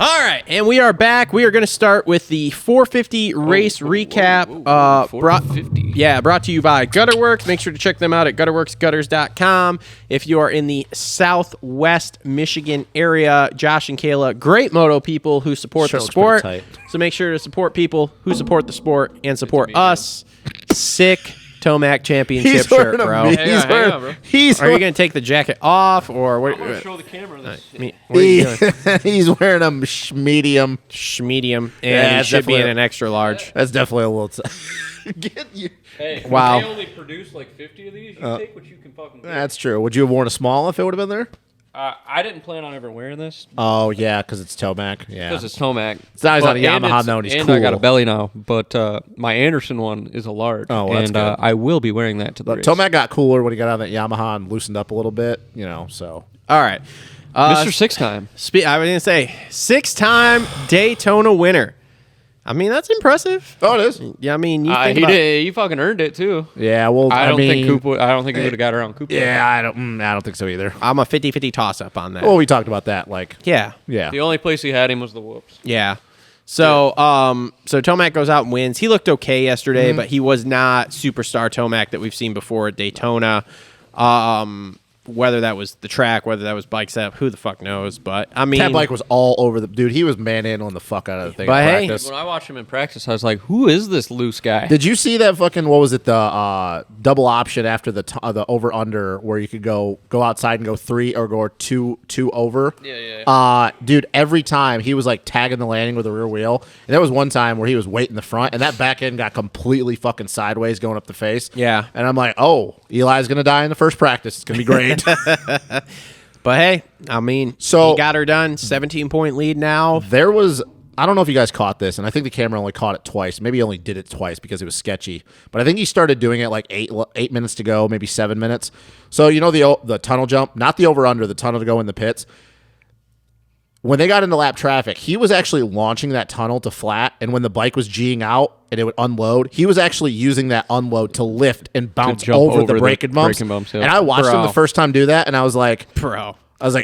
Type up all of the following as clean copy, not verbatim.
All right, and we are back. We are going to start with the 450 race recap. 450. Brought to you by Gutterworks. Make sure to check them out at gutterworksgutters.com. If you are in the Southwest Michigan area, Josh and Kayla, great moto people who support the sport. So make sure to support people who support the sport and support us. Sick Tomac Championship shirt, bro. Are you going to take the jacket off, or what? I'm going to show the camera this. What are you doing? He's wearing a medium. Medium, and it should be in an extra large. That's definitely a little. Get you. Hey, wow. They only produce like 50 of these. You take what you can fucking get. That's true. Would you have worn a small if it would have been there? I didn't plan on ever wearing this. Oh, yeah, because it's Tomac. Yeah. Because it's Tomac. It's not on a Yamaha, though, and he's cool. I got a belly now, but my Anderson one is a large. Oh, well, that's good. I will be wearing that to the race. Tomac got cooler when he got out of that Yamaha and loosened up a little bit, so. All right. Mr. Six-Time. I was going to say, 6-time Daytona winner. I mean, that's impressive. Oh, it is. Yeah, I mean, he fucking earned it too. Yeah, well, I don't think he would have got around Cooper. Yeah, I don't think so either. I'm a 50-50 toss-up on that. Well, we talked about that. Yeah. The only place he had him was the whoops. Yeah. So, so Tomac goes out and wins. He looked okay yesterday, but he was not superstar Tomac that we've seen before at Daytona. Whether that was the track, whether that was bike setup, who the fuck knows? But I mean, that bike was all over the dude. He was manhandling the fuck out of the thing. But in hey, practice. When I watched him in practice, I was like, "Who is this loose guy?" Did you see that fucking what was it the double option after the over under where you could go outside and go 3 or go two over? Yeah. Dude, every time he was like tagging the landing with the rear wheel, and there was one time where he was weighting the front, and that back end got completely fucking sideways going up the face. Yeah, and I'm like, oh, Eli's gonna die in the first practice. It's gonna be great. But hey, I mean, he got her done. 17-point lead now. There was, I don't know if you guys caught this, and I think the camera only caught it twice. Maybe he only did it twice because it was sketchy. But I think he started doing it like 8 minutes to go, maybe 7 minutes. So you know the tunnel jump, not the over under, the tunnel to go in the pits. When they got into lap traffic, he was actually launching that tunnel to flat, and when the bike was G'ing out and it would unload, he was actually using that unload to lift and bounce over the braking bumps. Yeah. And I watched him the first time do that, and I was like,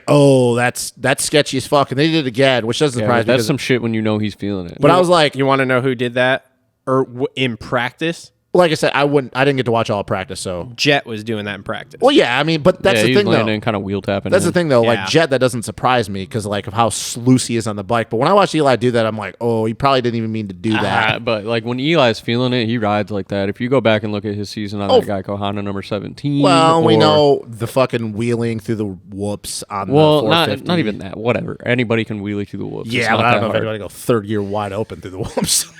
oh, that's sketchy as fuck. And they did it again, which doesn't surprise me. That's some shit when you know he's feeling it. But I was like, you want to know who did that or in practice? Like I said, I didn't get to watch all of practice, so Jet was doing that in practice. Well, yeah, I mean, but that's the thing, though. Kind of wheel tapping. That's the thing, though. Like Jet, that doesn't surprise me because like of how loose he is on the bike. But when I watch Eli do that, I'm like, oh, he probably didn't even mean to do that. But like when Eli's feeling it, he rides like that. If you go back and look at his season on that Geico Honda number 17, well, we know the fucking wheeling through the whoops on the 450. not even that. Whatever, anybody can wheelie through the whoops. Yeah, but I don't know if anybody go third gear wide open through the whoops.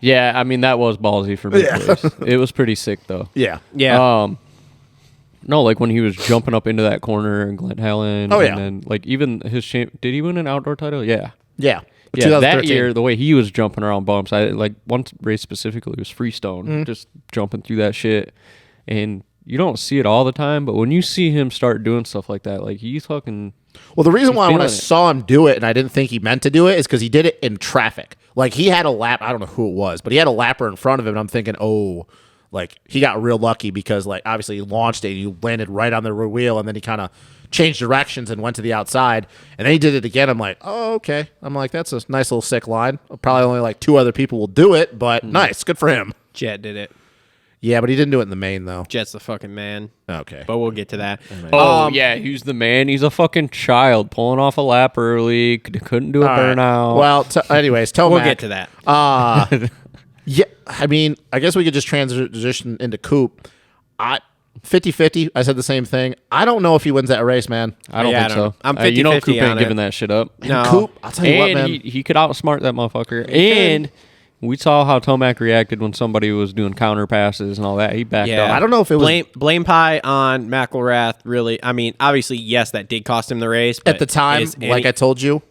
Yeah, I mean that was ballsy for me. Yeah. It was pretty sick though. Yeah. No, like when he was jumping up into that corner in Glen Helen. Oh, yeah. And then like even his did he win an outdoor title? Yeah. Yeah. Yeah, that year, the way he was jumping around bumps, I like one race specifically was Freestone, just jumping through that shit. And you don't see it all the time, but when you see him start doing stuff like that, like he's fucking... Well, the reason why when I saw him do it and I didn't think he meant to do it is because he did it in traffic. Like he had a lap, I don't know who it was, but he had a lapper in front of him and I'm thinking, oh, like he got real lucky because like obviously he launched it and he landed right on the rear wheel and then he kind of changed directions and went to the outside and then he did it again. I'm like, oh, okay. I'm like, that's a nice little sick line. Probably only like 2 other people will do it, but nice. Good for him. Jet did it. Yeah, but he didn't do it in the main, though. Jet's the fucking man. Okay. But we'll get to that. Yeah, he's the man. He's a fucking child pulling off a lap early. Couldn't do a burnout. Well, anyways, Tomac. We'll get to that. Yeah, I mean, I guess we could just transition into Coop. 50-50, I said the same thing. I don't know if he wins that race, man. I don't think so. I'm 50-50 you know Coop ain't on giving that shit up. No. Coop, I'll tell you what, man. He could outsmart that motherfucker. And... we saw how Tomac reacted when somebody was doing counter passes and all that. He backed up. I don't know if it was... Blame pie on McElrath, really. I mean, obviously, yes, that did cost him the race. But at the time, like I told you,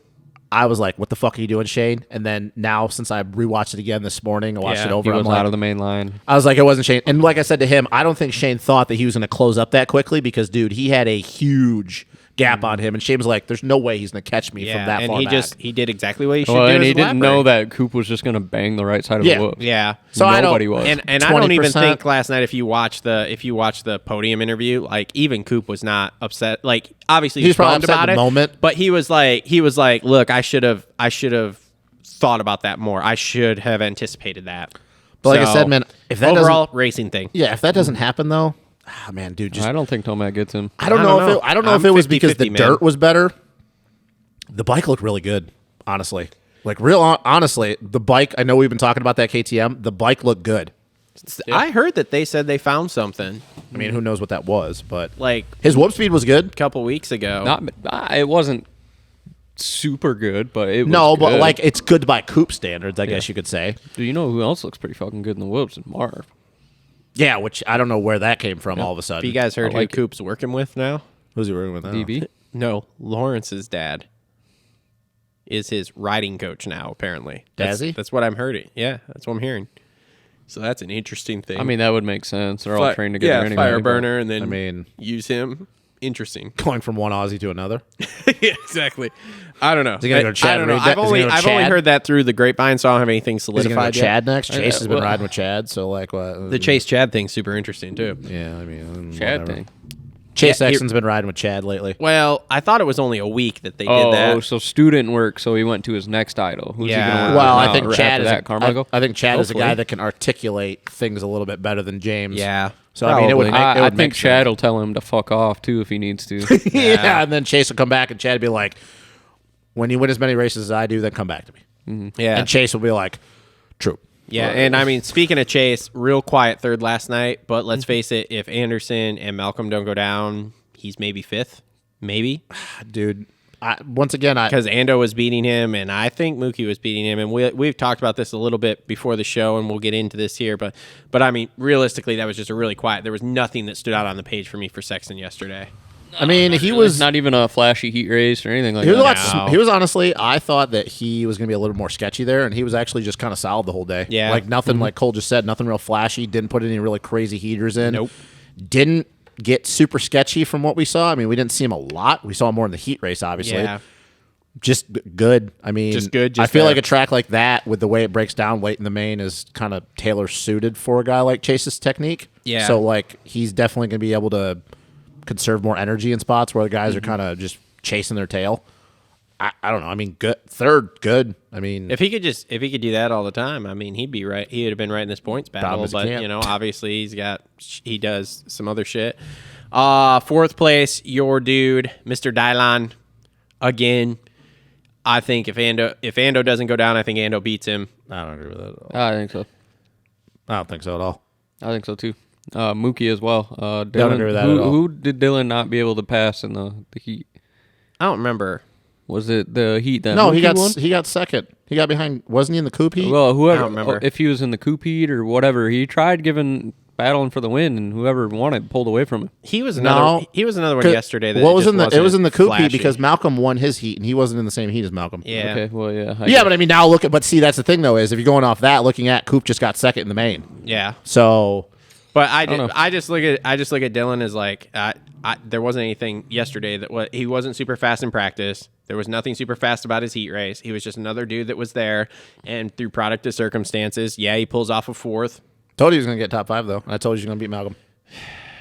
I was like, what the fuck are you doing, Shane? And then now, since I rewatched it again this morning, I watched it over. He was out of the main line. I was like, it wasn't Shane. And like I said to him, I don't think Shane thought that he was going to close up that quickly because, dude, he had a huge gap on him, and Shame's like, "There's no way he's gonna catch me from that and far back." he did exactly what he should Well, do. and as he a didn't lap know break. that Coop was just going to bang the right side of Yeah. the whoops. Yeah. So I Nobody don't- was. And I don't even 20%. think last night if you watch the podium interview, like even Coop was not upset. Like obviously He was probably bummed upset about in the it, moment. but he was like, look, I should have thought about that more. I should have anticipated that. But like I So, said, man, if that overall doesn't, racing thing. yeah, if that doesn't happen though, man, dude, just I don't think Tomac gets him. I don't know if I'm it was because the 50-50, man. dirt was better. The bike looked really good, honestly. Like honestly, the bike. I know we've been talking about that KTM. The bike looked good. I heard that they said they found something I mean, who knows what that was, but like his whoop speed was good. a couple weeks ago. It wasn't super good, but it was No, good. but like it's good by Coop standards, I guess you could say. Do you know who else looks pretty fucking good in the whoops? Is Marv. Yeah, which I don't know where that came from all of a Have sudden. you guys heard I like who Coop's working with now? Who's he working with now? DB. No, Lawrence's dad is his riding coach now. Apparently, Dazzy? That's what I'm hearing. Yeah, that's what I'm hearing. So that's an interesting thing. I mean, that would make sense. They're all Fi- trained together yeah, anyway. fire but- burner, and then I mean- use him. Interesting. Going from one Aussie to another. Yeah, exactly. I don't know. he gonna go Chad I don't know. Reed? Is he gonna go I've only Chad? heard that through the grapevine, so I don't have anything Is he going to go solidified yet. Chad next? Chase has been well- riding with Chad, so like what? The Chase Chad thing's super interesting too. Yeah, I mean, Chad whatever. thing. Chase Yeah, he- Sexton's been riding with Chad lately. Well, I thought it was only a week that they did Oh, that. so student work. So he went to his next idol. Who's Yeah. he going to work Well, with I now? think Right Chad after is that, Carmichael. I think Chad is a guy Hopefully. that can articulate things a little bit better than James. Yeah, So I mean, it would probably. make, it I would think make Chad sense. will tell him to fuck off too if he needs to. yeah, and then Chase will come back, and Chad will be like, "When you win as many races as I do, then come back to me." Yeah, And Chase will be like, "True." yeah. And I mean, speaking of Chase, real quiet third last night. But let's face it, if Anderson and Malcolm don't go down, he's maybe fifth, maybe Dude, once again, because Ando was beating him, and I think Mookie was beating him. And we've talked about this a little bit before the show, and we'll get into this here. But I mean, realistically, that was just a really quiet. There was nothing that stood out on the page for me for Sexton yesterday. I mean, he was not even a flashy heat race or anything like He was, a that. lot, No. he was honestly, I thought that he was going to be a little more sketchy there, and he was actually just kind of solid the whole day. Yeah. Like nothing, like Cole just said, nothing real flashy. Didn't put any really crazy heaters in. Nope. Didn't get super sketchy from what we saw. I mean, we didn't see him a lot. We saw him more in the heat race, obviously. Yeah. Just good. I mean, Just good, I just feel there. like a track like that, with the way it breaks down late in the main, is kind of tailor suited for a guy like Chase's technique. Yeah. So like, he's definitely going to be able to conserve more energy in spots where the guys Mm-hmm. are kind of just chasing their tail. I don't know. I mean, good third, good. I mean, If he could do that all the time, I mean, he'd be right. He would have been right in this points battle. Problem is he But can't. you know, obviously he does some other shit. Fourth place, your dude, Mr. Dylon, again. I think if Ando doesn't go down, I think Ando beats him. I don't agree with that at all. I think so. I don't think so at all. I think so too. Mookie as well. Dylan, Don't agree with that who, at all. Who did Dylan not be able to pass in the heat? I don't remember. Was it the heat that No, Mookie he won? got second. He got behind. Wasn't he in the coupe heat? Well, whoever, I don't remember. if he was in the coupe heat or whatever, he tried battling for the win, and whoever won it pulled away from him. He was another. No. He was another one yesterday. That What was just in the? It wasn't was in the coupe heat flashy. because Malcolm won his heat and he wasn't in the same heat as Malcolm. Yeah. Okay, well, yeah. Yeah, but I mean, now look at. But see, that's the thing though, is if you're going off that, looking at Coop just got second in the main. Yeah. So But don't know. I just look at Dylan as like there wasn't anything yesterday that he wasn't super fast in practice. There was nothing super fast about his heat race. He was just another dude that was there, and through product of circumstances, yeah, he pulls off a fourth. told you he was going to get top 5 though. I told you he was going to beat Malcolm.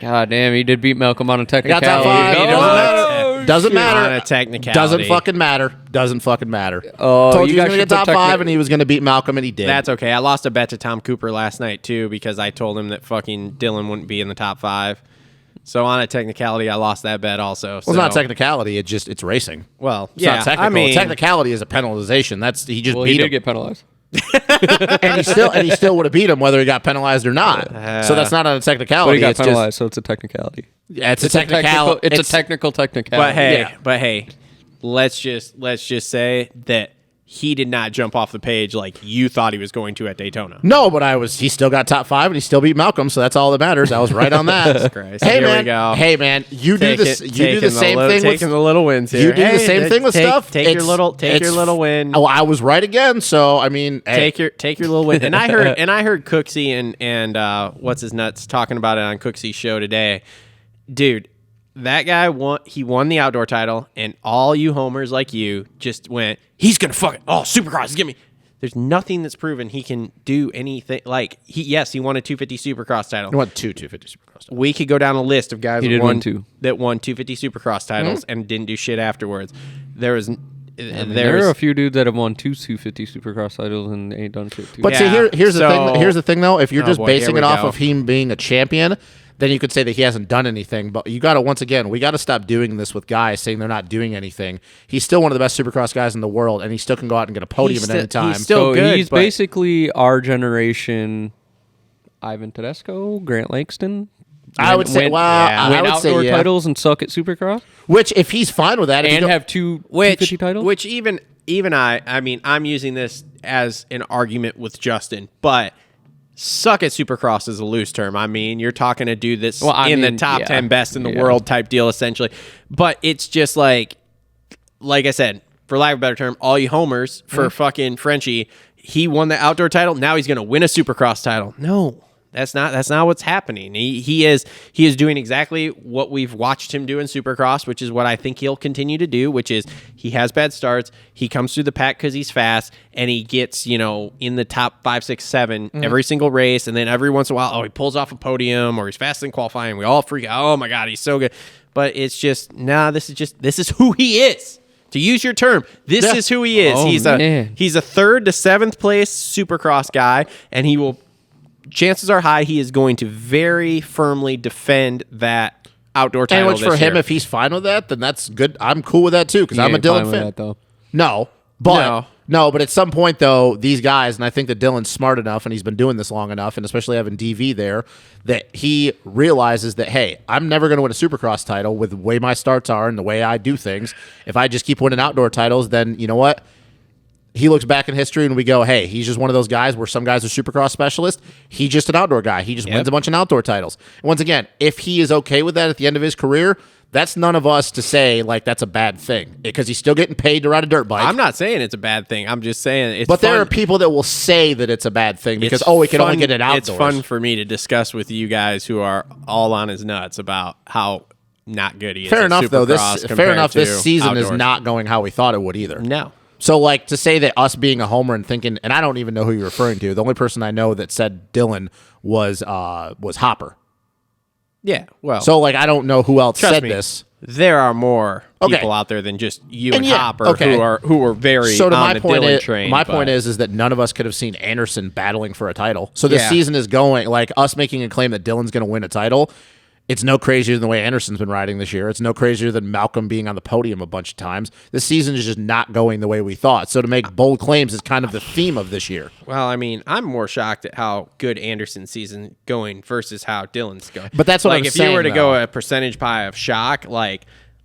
God damn, he did beat Malcolm on a got technicality. top 5. He Oh, doesn't matter. On a technicality. Doesn't fucking matter. Doesn't fucking matter. Oh, told you you he was guys going to get should put top 5 and he was going to beat Malcolm and he did. That's okay. I lost a bet to Tom Cooper last night too because I told him that fucking Dylan wouldn't be in the top 5. So on a technicality, I lost that bet also. Well, it's not technicality. It's racing. Well, It's yeah. not technical. I mean, Technicality is a penalization. That's he just Well, beat he did him, get penalized. and he still would have beat him whether he got penalized or not. So that's not on a But technicality. he got it's penalized, so it's a technicality. It's a technicality. It's a technical technicality. but hey, let's just say that he did not jump off the page like you thought he was going to at Daytona. No, but he still got top 5 and he still beat Malcolm, so that's all that matters. I was right on that. Christ. Hey Here we man, go. hey man, you do this. You do the same thing taking with the little wins here. you do the same thing with stuff. Take your It's- little win. Oh, I was right again. So I mean, hey, Take your little win. And I heard Cooksey and what's his nuts talking about it on Cooksy's show today. Dude, that guy won. He won the outdoor title, and all you homers like you just went, he's gonna fuck it. Oh, Supercross, give me. There's nothing that's proven he can do anything. Like he won a 250 Supercross title. He won two 250 Supercross titles. We could go down a list of guys He that won win two. that won 250 Supercross titles and didn't do shit afterwards. There was. There are a few dudes that have won two 250 Supercross titles and ain't done shit too. But see, here's the thing. Here's the thing, though. If you're just basing it off of him being a champion, then you could say that he hasn't done anything. But you got to, once again, we got to stop doing this with guys saying they're not doing anything. He's still one of the best Supercross guys in the world, and he still can go out and get a podium at any time. He's still good. He's basically our generation. Ivan Tedesco, Grant Langston. I would say, win outdoor titles and suck at Supercross. Which, if he's fine with that, and have two 250 titles, which even I mean, I'm using this as an argument with Justin, but suck at Supercross is a loose term. I mean, you're talking a dude that's the top 10 best in the world type deal, essentially. But it's just like I said, for lack of a better term, all you homers for fucking Frenchie. He won the outdoor title. Now he's going to win a Supercross title. No. That's not what's happening. He is doing exactly what we've watched him do in Supercross, which is what I think he'll continue to do, which is he has bad starts. He comes through the pack because he's fast, and he gets, in the top 5, 6, 7 every single race, and then every once in a while, he pulls off a podium or he's fast in qualifying. We all freak out. Oh my God, he's so good. But it's just, this is who he is. To use your term, this is who he is. Oh, he's a 3rd to 7th place Supercross guy, and he will. Chances are high he is going to very firmly defend that outdoor title. And which for him, if he's fine with that, then that's good. I'm cool with that too because I'm a Dylan fan. That, No, but at some point though, these guys, and I think that Dylan's smart enough, and he's been doing this long enough, and especially having DV there, that he realizes that hey, I'm never going to win a Supercross title with the way my starts are and the way I do things. If I just keep winning outdoor titles, then you know what? He looks back in history and we go, hey, he's just one of those guys where some guys are Supercross specialists. He's just an outdoor guy. He just wins a bunch of outdoor titles. And once again, if he is okay with that at the end of his career, that's none of us to say like that's a bad thing because he's still getting paid to ride a dirt bike. I'm not saying it's a bad thing. I'm just saying it's But fun. there are people that will say that it's a bad thing because, we can only get it outdoors. It's fun for me to discuss with you guys who are all on his nuts about how not good he is. Fair enough, though. This season outdoors. is not going how we thought it would either. No. So, to say that us being a homer and thinking, and I don't even know who you're referring to. The only person I know that said Dylan was Hopper. Yeah, well. So, I don't know who else said this. There are more people out there than just you and Hopper who are very so to on my the point Dylan is, train. My point is that none of us could have seen Anderson battling for a title. So this season is going, us making a claim that Dylan's going to win a title. It's no crazier than the way Anderson's been riding this year. It's no crazier than Malcolm being on the podium a bunch of times. This season is just not going the way we thought. So to make bold claims is kind of the theme of this year. Well, I mean, I'm more shocked at how good Anderson's season going versus how Dylan's going. But that's what I'm saying. If you were to go a percentage pie of shock,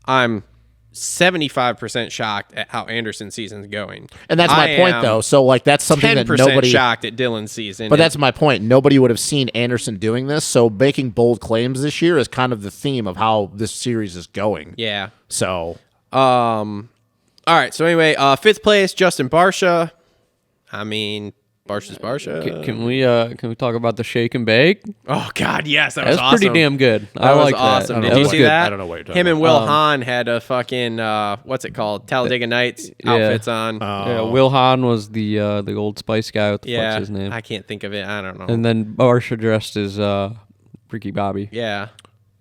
I'm 75% shocked at how Anderson's season's going. And that's my point, though. So, that's something that nobody... 10% shocked at Dylan's season. But that's my point. Nobody would have seen Anderson doing this, so making bold claims this year is kind of the theme of how this series is going. Yeah. So... all right, so anyway, 5th place, Justin Barsha. I mean... Barsha's Barsha. Can we talk about the shake and bake? Oh God, yes, that was awesome. Pretty damn good. I like awesome. that. Did you see that? I don't know what you're talking about. Him and about. Will Hahn had a fucking what's it called? Talladega Nights outfits on. Yeah, Will Hahn was the Old Spice guy. What the fuck's his name? I can't think of it. I don't know. And then Barsha dressed as Ricky Bobby. Yeah.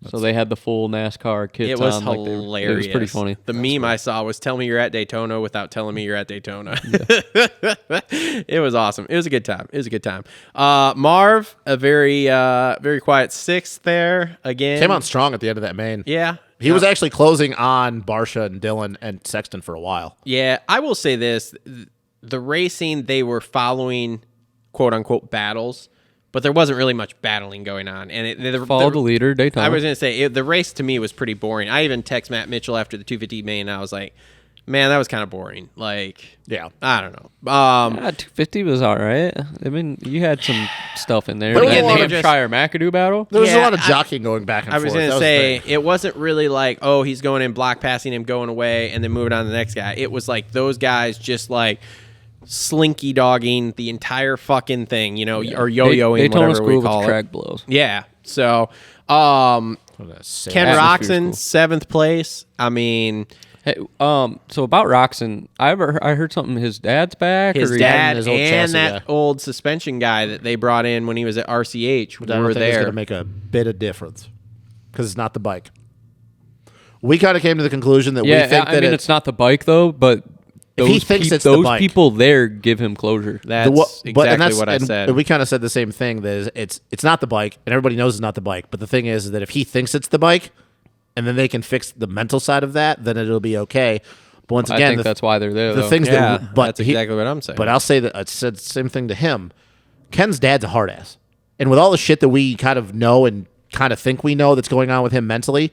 So they had the full NASCAR kits on. It was hilarious. It was pretty funny. The meme I saw was "Tell me you're at Daytona" without telling me you're at Daytona. Yeah. It was awesome. It was a good time. Marv, a very very quiet 6th there again. Came on strong at the end of that main. Yeah. He was actually closing on Barsha and Dylan and Sexton for a while. Yeah, I will say this. The racing, they were following quote-unquote battles. But there wasn't really much battling going on. And follow the leader, Daytona. I was going to say, the race to me was pretty boring. I even text Matt Mitchell after the 250 main, and I was like, man, that was kind of boring. Yeah. I don't know. 250 was all right. I mean, you had some stuff in there. But the again, Hampshire McAdoo battle. There was a lot of jockeying going back and forth. I was going to say, it wasn't really like, oh, he's going in, block passing him, going away, and then moving on to the next guy. It was like those guys just slinky dogging the entire fucking thing, or yo-yoing, Daytona whatever School we call with it. track blows. Yeah. So, well, Ken Roxon, cool. 7th place. I mean, Hey, so about Roxon, I heard something. His dad's back. his or dad his old and chassis that guy. old suspension guy that they brought in when he was at RCH I don't were think it's going there. to make a bit of difference because it's not the bike. We kind of came to the conclusion that we think that it's not the bike though, but If he thinks it's the those bike. people there give him closure. That's exactly what I said. And we kind of said the same thing. That is, it's not the bike, and everybody knows it's not the bike. But the thing is that if he thinks it's the bike, and then they can fix the mental side of that, then it'll be okay. But once I again, think that's why they're there. the though. things Yeah, that, but that's exactly what I'm saying. But I'll say that I said the same thing to him. Ken's dad's a hard ass, and with all the shit that we kind of know and kind of think we know that's going on with him mentally,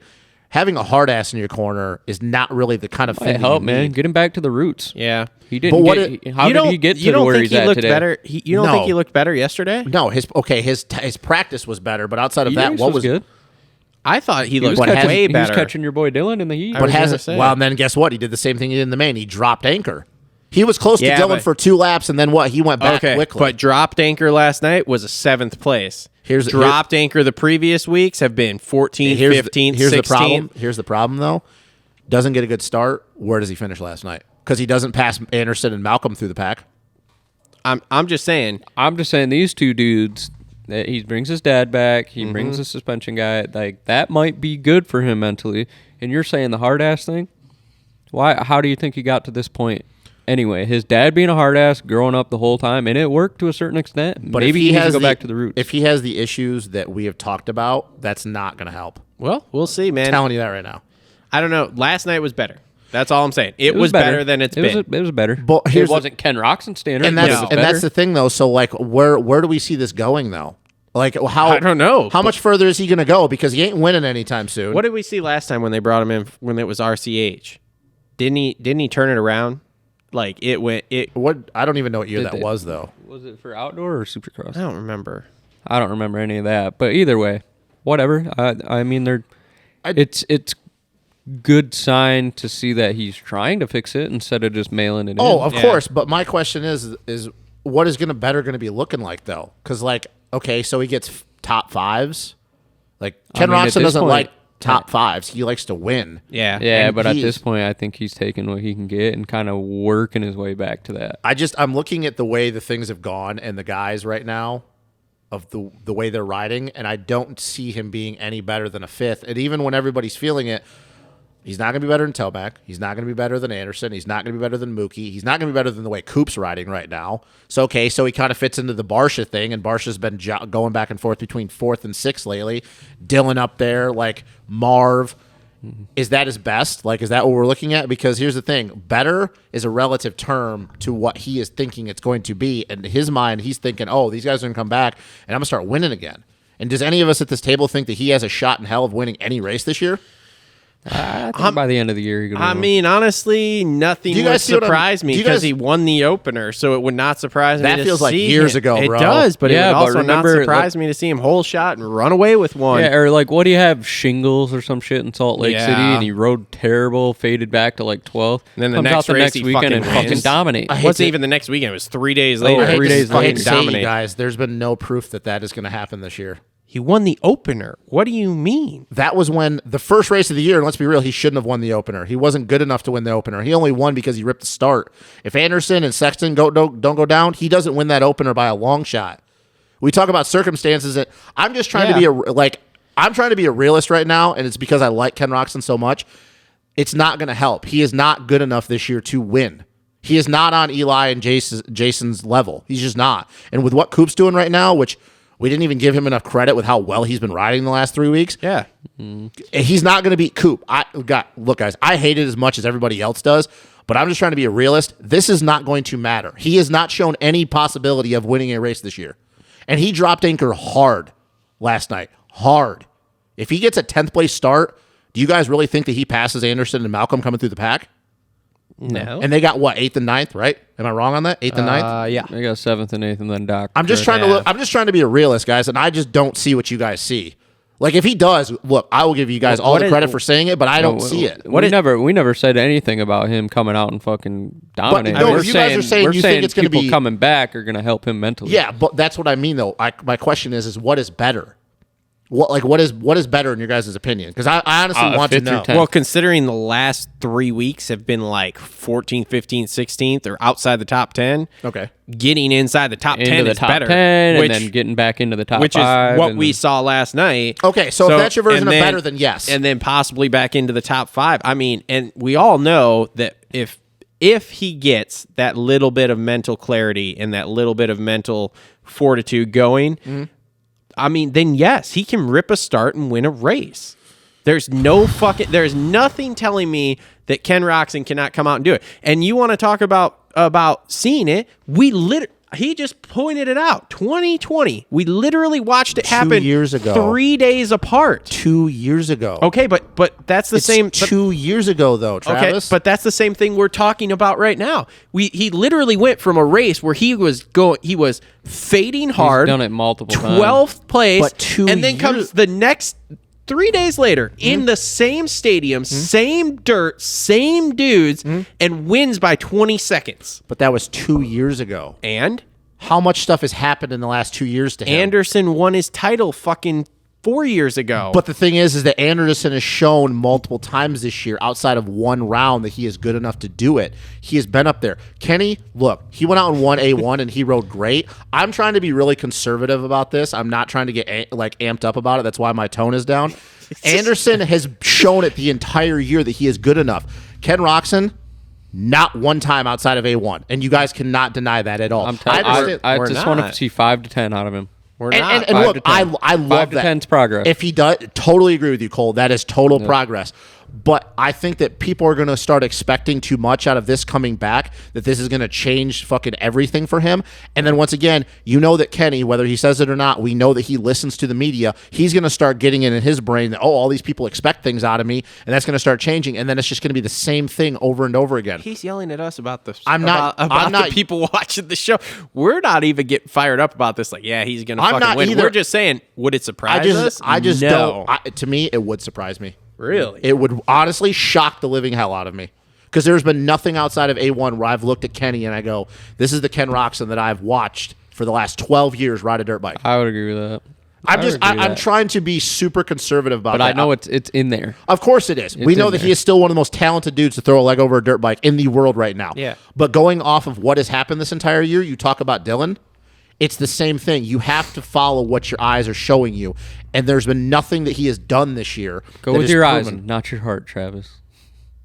having a hard ass in your corner is not really the kind of thing. Might help, man. Get him back to the roots. yeah. He didn't. But what how You did don't- he get you to don't where think he's he at looked today? better? You don't No. think he looked better yesterday? No, his practice was better, but outside of He that, what was good? I thought he He was looked catching, way he was better. catching your boy Dylan in the heat. I But was gonna has it? say. Well, and then guess what? He did the same thing he did in the main. He dropped anchor. He was close Yeah, to Dylan but- for 2 laps, and then what? He went back quickly. but dropped anchor last night was a 7th place. Dropped anchor the previous weeks have been 14th, 15th, here's 16th. the problem. Here's the problem, though. Doesn't get a good start. Where does he finish last night? Because he doesn't pass Anderson and Malcolm through the pack. I'm just saying. I'm just saying these two dudes. That he brings his dad back. He Mm-hmm. brings the suspension guy. Like that might be good for him mentally. And you're saying the hard ass thing. Why? How do you think he got to this point? Anyway, his dad being a hard ass, growing up the whole time, and it worked to a certain extent. But Maybe if he needs to go back to the roots. If he has the issues that we have talked about, that's not going to help. Well, we'll see, I'm man. telling you that right now. I don't know. Last night was better. That's all I'm saying. It was better than it's been. It was better. But it here's the- wasn't Ken Roxon standard. And but that's it was and better. that's the thing, though. So, like, where do we see this going, though? Like, how? I don't know. How much further is he going to go? Because he ain't winning anytime soon. What did we see last time when they brought him in when it was RCH? Didn't he turn it around? Like it went. What? I don't even know what year Did that they- was, though. Was it for outdoor or Supercross? I don't remember. I don't remember any of that. But either way, whatever. I mean, it's good sign to see that he's trying to fix it instead of just mailing it in. Oh, of Yeah. course. But my question is what is going to be looking like, though? Because, like, okay, so he gets top fives. Like, Ken mean, at Roxon this doesn't point- like top fives. He likes to win. Yeah. Yeah, And but at he this is- point, I think he's taking what he can get and kind of working his way back to that. I'm looking at the way the things have gone and the guys right now of the way they're riding, and I don't see him being any better than a 5th. And even when everybody's feeling it, he's not going to be better than Telmac. He's not going to be better than Anderson. He's not going to be better than Mookie. He's not going to be better than the way Coop's riding right now. So, okay, so he kind of fits into the Barsha thing, and Barsha's been going back and forth between 4th and 6th lately. Dylan up there, like Marv. Is that his best? Like, is that what we're looking at? Because here's the thing. Better is a relative term to what he is thinking it's going to be. And in his mind, he's thinking, oh, these guys are going to come back, and I'm going to start winning again. And does any of us at this table think that he has a shot in hell of winning any race this year? I think by the end of the year, I mean, honestly, nothing Do you would guys see what I'm- surprise me do you because guys- he won the opener, so it would not surprise me. That to feels like see years him. ago, It bro. does, but Yeah, it would but also remember, not surprise me to see him whole shot and run away with one. yeah, or like, what do you have? Shingles or some shit in Salt Lake Yeah. City, and he rode terrible, faded back to like 12th. And then the comes next out the race next he weekend and fucking fucking wins. dominate. I It hate wasn't to- even the next weekend; it was 3 days later. I hate three to- days I hate later. to say, you dominate. guys, there's been no proof that is going to happen this year. He won the opener. What do you mean? That was when the first race of the year, and let's be real, he shouldn't have won the opener. He wasn't good enough to win the opener. He only won because he ripped the start. If Anderson and Sexton don't go down, he doesn't win that opener by a long shot. We talk about circumstances that I'm just trying to be I'm trying to be a realist right now, and it's because I like Ken Roxon so much. It's not going to help. He is not good enough this year to win. He is not on Eli and Jason's level. He's just not. And with what Coop's doing right now, which we didn't even give him enough credit with how well he's been riding the last 3 weeks. Yeah, He's not going to beat Coop. Look, guys, I hate it as much as everybody else does, but I'm just trying to be a realist. This is not going to matter. He has not shown any possibility of winning a race this year. And he dropped anchor hard last night. Hard. If he gets a 10th place start, do you guys really think that he passes Anderson and Malcolm coming through the pack? no. And they got what, 8th and 9th, right? Am I wrong on that? 8th and 9th? Yeah. I got 7th and 8th, and then Doc. I'm just trying to look. I'm just trying to be a realist, guys, and I just don't see what you guys see. Like, if he does, look, I will give you guys all what the is- credit for saying it, but I don't see it. We never said anything about him coming out and fucking dominating. no, We're you guys are saying we're you saying think it's gonna people be- coming back are going to help him mentally. Yeah, but that's what I mean, though. My question is what is better? What is better in your guys' opinion? Because I honestly want to know. Well, considering the last 3 weeks have been like 14th, 15th, 16th, or outside the top 10. Okay. Getting inside the top 10 into the is top better. 10, and then getting back into the top 5. Which is what we saw last night. Okay, so if that's your version of better, then yes. And then possibly back into the top 5. I mean, and we all know that if he gets that little bit of mental clarity and that little bit of mental fortitude going, I mean, then yes, he can rip a start and win a race. There's nothing telling me that Ken Roczen cannot come out and do it. And you want to talk about seeing it? He just pointed it out. 2020. We literally watched it happen 2 years ago. 3 days apart. 2 years ago. Okay, but that's the same. 2 years ago, though, Travis. Okay, but that's the same thing we're talking about right now. He literally went from a race where he was fading hard. He's done it multiple times. 12th place, But 2 and then years- comes the next 3 days later in the same stadium, same dirt, same dudes, and wins by 20 seconds. But that was 2 years ago. And How much stuff has happened in the last 2 years to him? Anderson won his title fucking 4 years ago. But the thing is that Anderson has shown multiple times this year, outside of one round, that he is good enough to do it. He has been up there. Kenny, look, he went out and won A1 and he rode great. I'm trying to be really conservative about this. I'm not trying to get amped up about it. That's why my tone is down. Anderson has shown it the entire year that he is good enough. Ken Roczen, not one time outside of A1, and you guys cannot deny that at all. I just want to see 5 to 10 out of him. we're not. And look, I love 5 to that. 10's progress. If he does, totally agree with you, Cole. That is total progress. But I think that people are going to start expecting too much out of this coming back, that this is going to change fucking everything for him. And then once again, you know that Kenny, whether he says it or not, we know that he listens to the media. He's going to start getting it in his brain that, all these people expect things out of me, and that's going to start changing. And then it's just going to be the same thing over and over again. He's yelling at us about the I'm not the people watching the show. We're not even getting fired up about this. Like, yeah, he's gonna fucking win. Either. We're just saying, would it surprise us? I just no. don't. To me, it would surprise me. Really? It would honestly shock the living hell out of me. Because there's been nothing outside of A1 where I've looked at Kenny and I go, this is the Ken Roczen that I've watched for the last 12 years ride a dirt bike. I would agree with that. I'm trying to be super conservative about But that. I know it's in there. Of course it is. We know that he is still one of the most talented dudes to throw a leg over a dirt bike in the world right now. Yeah. But going off of what has happened this entire year, you talk about Dylan, it's the same thing. You have to follow what your eyes are showing you. And there's been nothing that he has done this year. Go with your eyes, not your heart, Travis.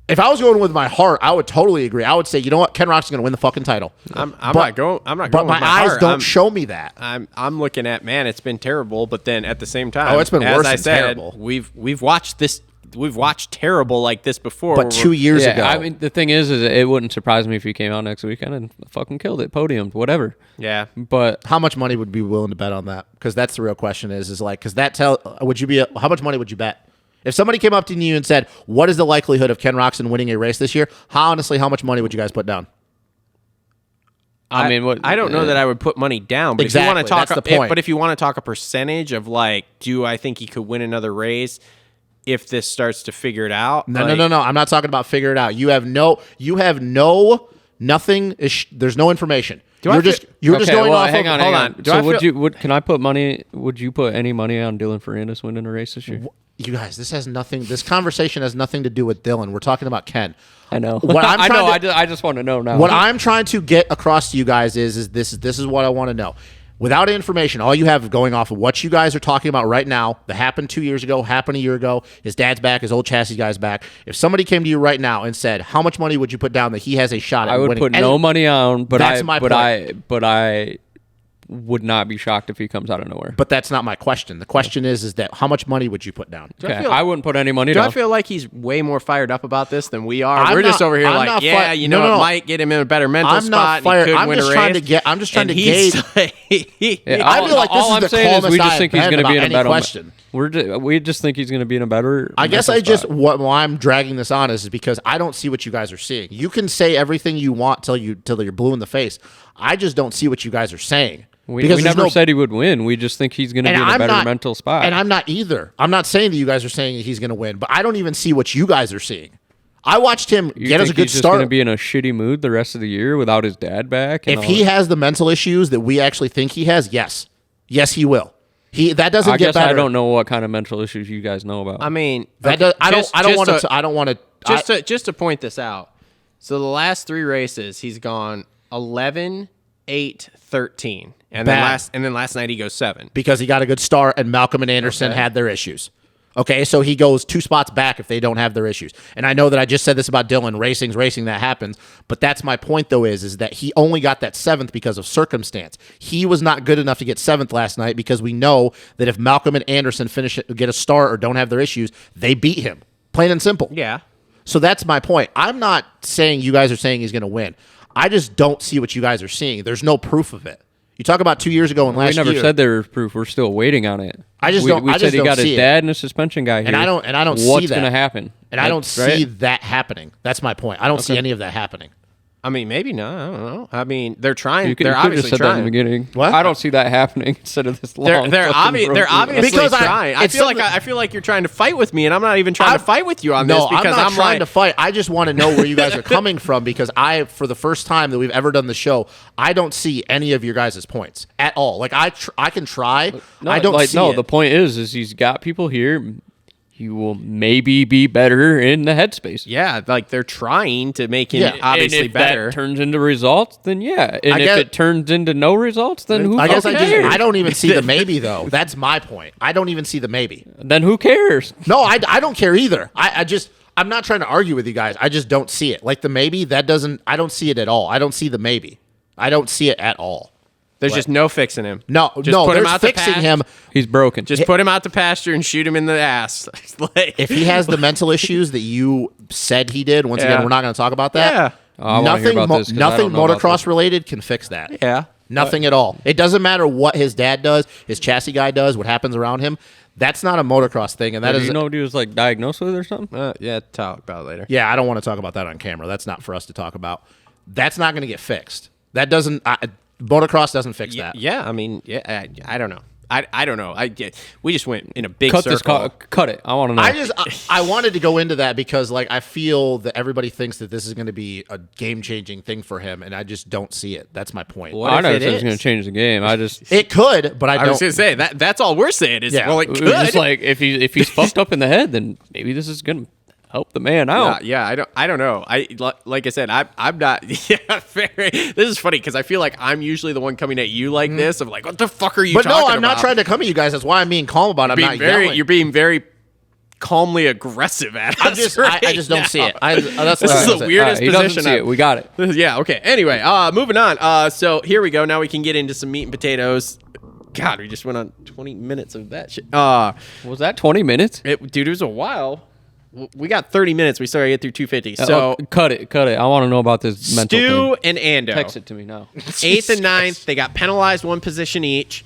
If I was going with my heart, I would totally agree. I would say, you know what, Ken Roczen's going to win the fucking title. I'm not going. But my eyes heart. don't show me that. I'm looking at, man, it's been terrible. But then at the same time, it's been as worse I than said, terrible. We've watched this. We've watched terrible like this before. But 2 years ago. I mean, the thing is it wouldn't surprise me if he came out next weekend and fucking killed it, podiumed, whatever. Yeah. But how much money would be willing to bet on that? Because that's the real question. How much money would you bet? If somebody came up to you and said, "What is the likelihood of Ken Roczen winning a race this year?" How much money would you guys put down? I mean, I don't know that I would put money down. But Exactly, if you want to talk, that's the point. But if you want to talk a percentage of like, do I think he could win another race if this starts to figure it out? No. I'm not talking about figure it out. You have nothing. There's no information. You're just going off. Hang on. Hold on. So can I put money? Would you put any money on Dylan Ferrandis winning a race this year? You guys, this conversation has nothing to do with Dylan. We're talking about Ken. I know. I just want to know now. What I'm trying to get across to you guys is this is what I want to know. Without information, all you have going off of what you guys are talking about right now, that happened 2 years ago, happened a year ago, his dad's back, his old chassis guy's back. If somebody came to you right now and said, how much money would you put down that he has a shot at winning? I would put no money on, but That's my point. I would not be shocked if he comes out of nowhere. But that's not my question. The question is that how much money would you put down? Okay. I wouldn't put any money Do down. I feel like he's way more fired up about this than we are? We're just over here like, yeah, it might get him in a better mental spot. Fired. And he could win a race. I'm just trying to gauge. I feel like this is the calmest we just I've think he's been going to be in about a better question. We just think he's going to be in a better. I guess why I'm dragging this on is because I don't see what you guys are seeing. You can say everything you want till you're blue in the face. I just don't see what you guys are saying. We never said he would win. We just think he's going to be in a better mental spot. And I'm not either. I'm not saying that you guys are saying that he's going to win, but I don't even see what you guys are seeing. I watched him get us a good he's just start. going to be in a shitty mood the rest of the year without his dad back? If he has the mental issues that we actually think he has, yes. Yes, he will. That doesn't I get guess better. I don't know what kind of mental issues you guys know about. I mean, I don't want to. Just to point this out. So the last 3 races, he's gone 11, 8, 13. And then last night he goes 7. Because he got a good start and Malcolm and Anderson had their issues. Okay, so he goes 2 spots back if they don't have their issues. And I know that I just said this about Dylan. Racing's racing, that happens. But that's my point, though, is that he only got that 7th because of circumstance. He was not good enough to get 7th last night because we know that if Malcolm and Anderson get a start or don't have their issues, they beat him. Plain and simple. Yeah. So that's my point. I'm not saying you guys are saying he's going to win. I just don't see what you guys are seeing. There's no proof of it. You talk about 2 years ago and last year. We never said there was proof. We're still waiting on it. We said he got his dad and a suspension guy here. And I don't see that. What's going to happen? And I don't see that happening. That's my point. I don't see any of that happening. I mean, maybe not. I don't know. I mean, they're trying. They're obviously just said trying. That in the beginning. What? I don't see that happening instead of this long. They're obviously because trying. I feel like you're trying to fight with me, and I'm not even trying to fight with you on this because I'm not trying to fight. I just want to know where you guys are coming from because for the first time that we've ever done the show, I don't see any of your guys' points at all. Like I can try. No, I don't see it. The point is he's got people here. He will maybe be better in the headspace. Yeah, like they're trying to make him obviously and if better. That turns into results, then yeah. And if it turns into no results, then who cares? I don't even see the maybe though. That's my point. I don't even see the maybe. Then who cares? No, I don't care either. I'm not trying to argue with you guys. I just don't see it. Like the maybe, I don't see it at all. I don't see the maybe. I don't see it at all. There's just no fixing him. No, there's fixing him. He's broken. Just put him out to pasture and shoot him in the ass. If he has the mental issues that you said he did, once again, we're not going to talk about that. Yeah. Nothing motocross related can fix that. Yeah. Nothing at all. It doesn't matter what his dad does, his chassis guy does, what happens around him. That's not a motocross thing, and that is. You know what he was like diagnosed with or something? Yeah, talk about it later. Yeah, I don't want to talk about that on camera. That's not for us to talk about. That's not going to get fixed. That doesn't. Motocross doesn't fix that. Yeah, I mean, I don't know. I don't know. We just went in a big cut circle. Cut it. I want to know. I wanted to go into that because like I feel that everybody thinks that this is going to be a game-changing thing for him, and I just don't see it. That's my point. I never said it's going to change the game. It could, but I don't. I was going to say that's all we're saying is well, it could. Just like if he's fucked up in the head, then maybe this is going to help the man out. Yeah, I don't know. Like I said, I'm not. Yeah, this is funny because I feel like I'm usually the one coming at you like this. Of like, what the fuck are you? But talking no, I'm about? not trying to come at you guys. That's why I'm being calm about it. I'm not yelling. You're being very calmly aggressive at us. I just don't see it. This is the weirdest he position. See it. We got it. Yeah. Okay. Anyway, moving on. So here we go. Now we can get into some meat and potatoes. God, we just went on 20 minutes of that shit. Was that 20 minutes? Dude, it was a while. We got 30 minutes. We started to get through 250. So cut it. I want to know about this mental Stu thing. and Ando. Text it to me now. 8th and 9th, they got penalized 1 position each.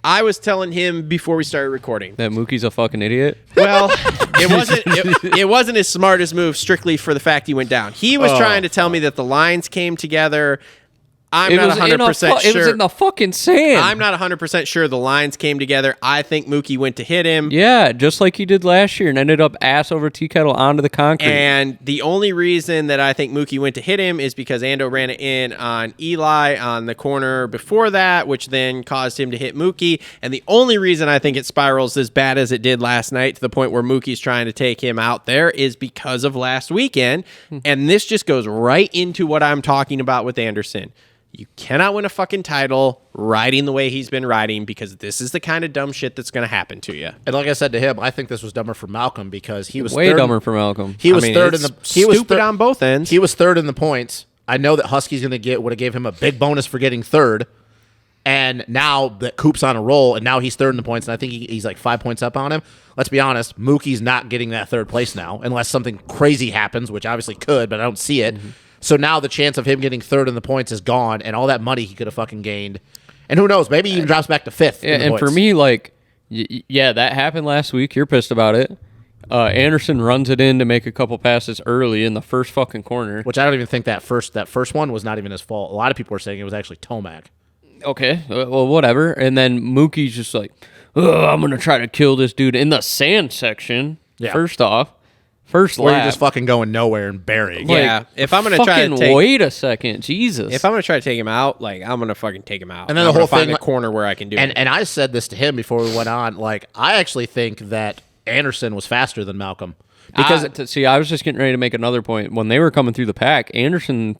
I was telling him before we started recording that Mookie's a fucking idiot. Well, it wasn't his smartest move strictly for the fact he went down. He was trying to tell me that the lines came together. I'm not 100% sure. It was in the fucking sand. I'm not 100% sure the lines came together. I think Mookie went to hit him. Yeah, just like he did last year and ended up ass over tea kettle onto the concrete. And the only reason that I think Mookie went to hit him is because Ando ran it in on Eli on the corner before that, which then caused him to hit Mookie. And the only reason I think it spirals as bad as it did last night to the point where Mookie's trying to take him out there is because of last weekend. And this just goes right into what I'm talking about with Anderson. You cannot win a fucking title riding the way he's been riding because this is the kind of dumb shit that's going to happen to you. And like I said to him, I think this was dumber for Malcolm because he was way dumber for Malcolm. He was third in the. He was stupid on both ends. He was third in the points. I know that Husky's going to would have gave him a big bonus for getting third. And now that Coop's on a roll, and now he's third in the points, and I think he's like 5 points up on him. Let's be honest, Mookie's not getting that third place now unless something crazy happens, which obviously could, but I don't see it. Mm-hmm. So now the chance of him getting third in the points is gone, and all that money he could have fucking gained. And who knows, maybe he even drops back to 5th. Yeah, and for me, like, yeah, that happened last week. You're pissed about it. Anderson runs it in to make a couple passes early in the first fucking corner. Which I don't even think that first one was not even his fault. A lot of people were saying it was actually Tomac. Okay, well, whatever. And then Mookie's just like, I'm going to try to kill this dude in the sand section, first off. first where lap. you're just fucking going nowhere and burying. Yeah, if I'm gonna try to wait a second, Jesus. If I'm gonna try to take him out, like I'm gonna fucking take him out. And then I'm the whole gonna thing, find a corner where I can do it. And I said this to him before we went on. Like, I actually think that Anderson was faster than Malcolm because I was just getting ready to make another point. When they were coming through the pack, Anderson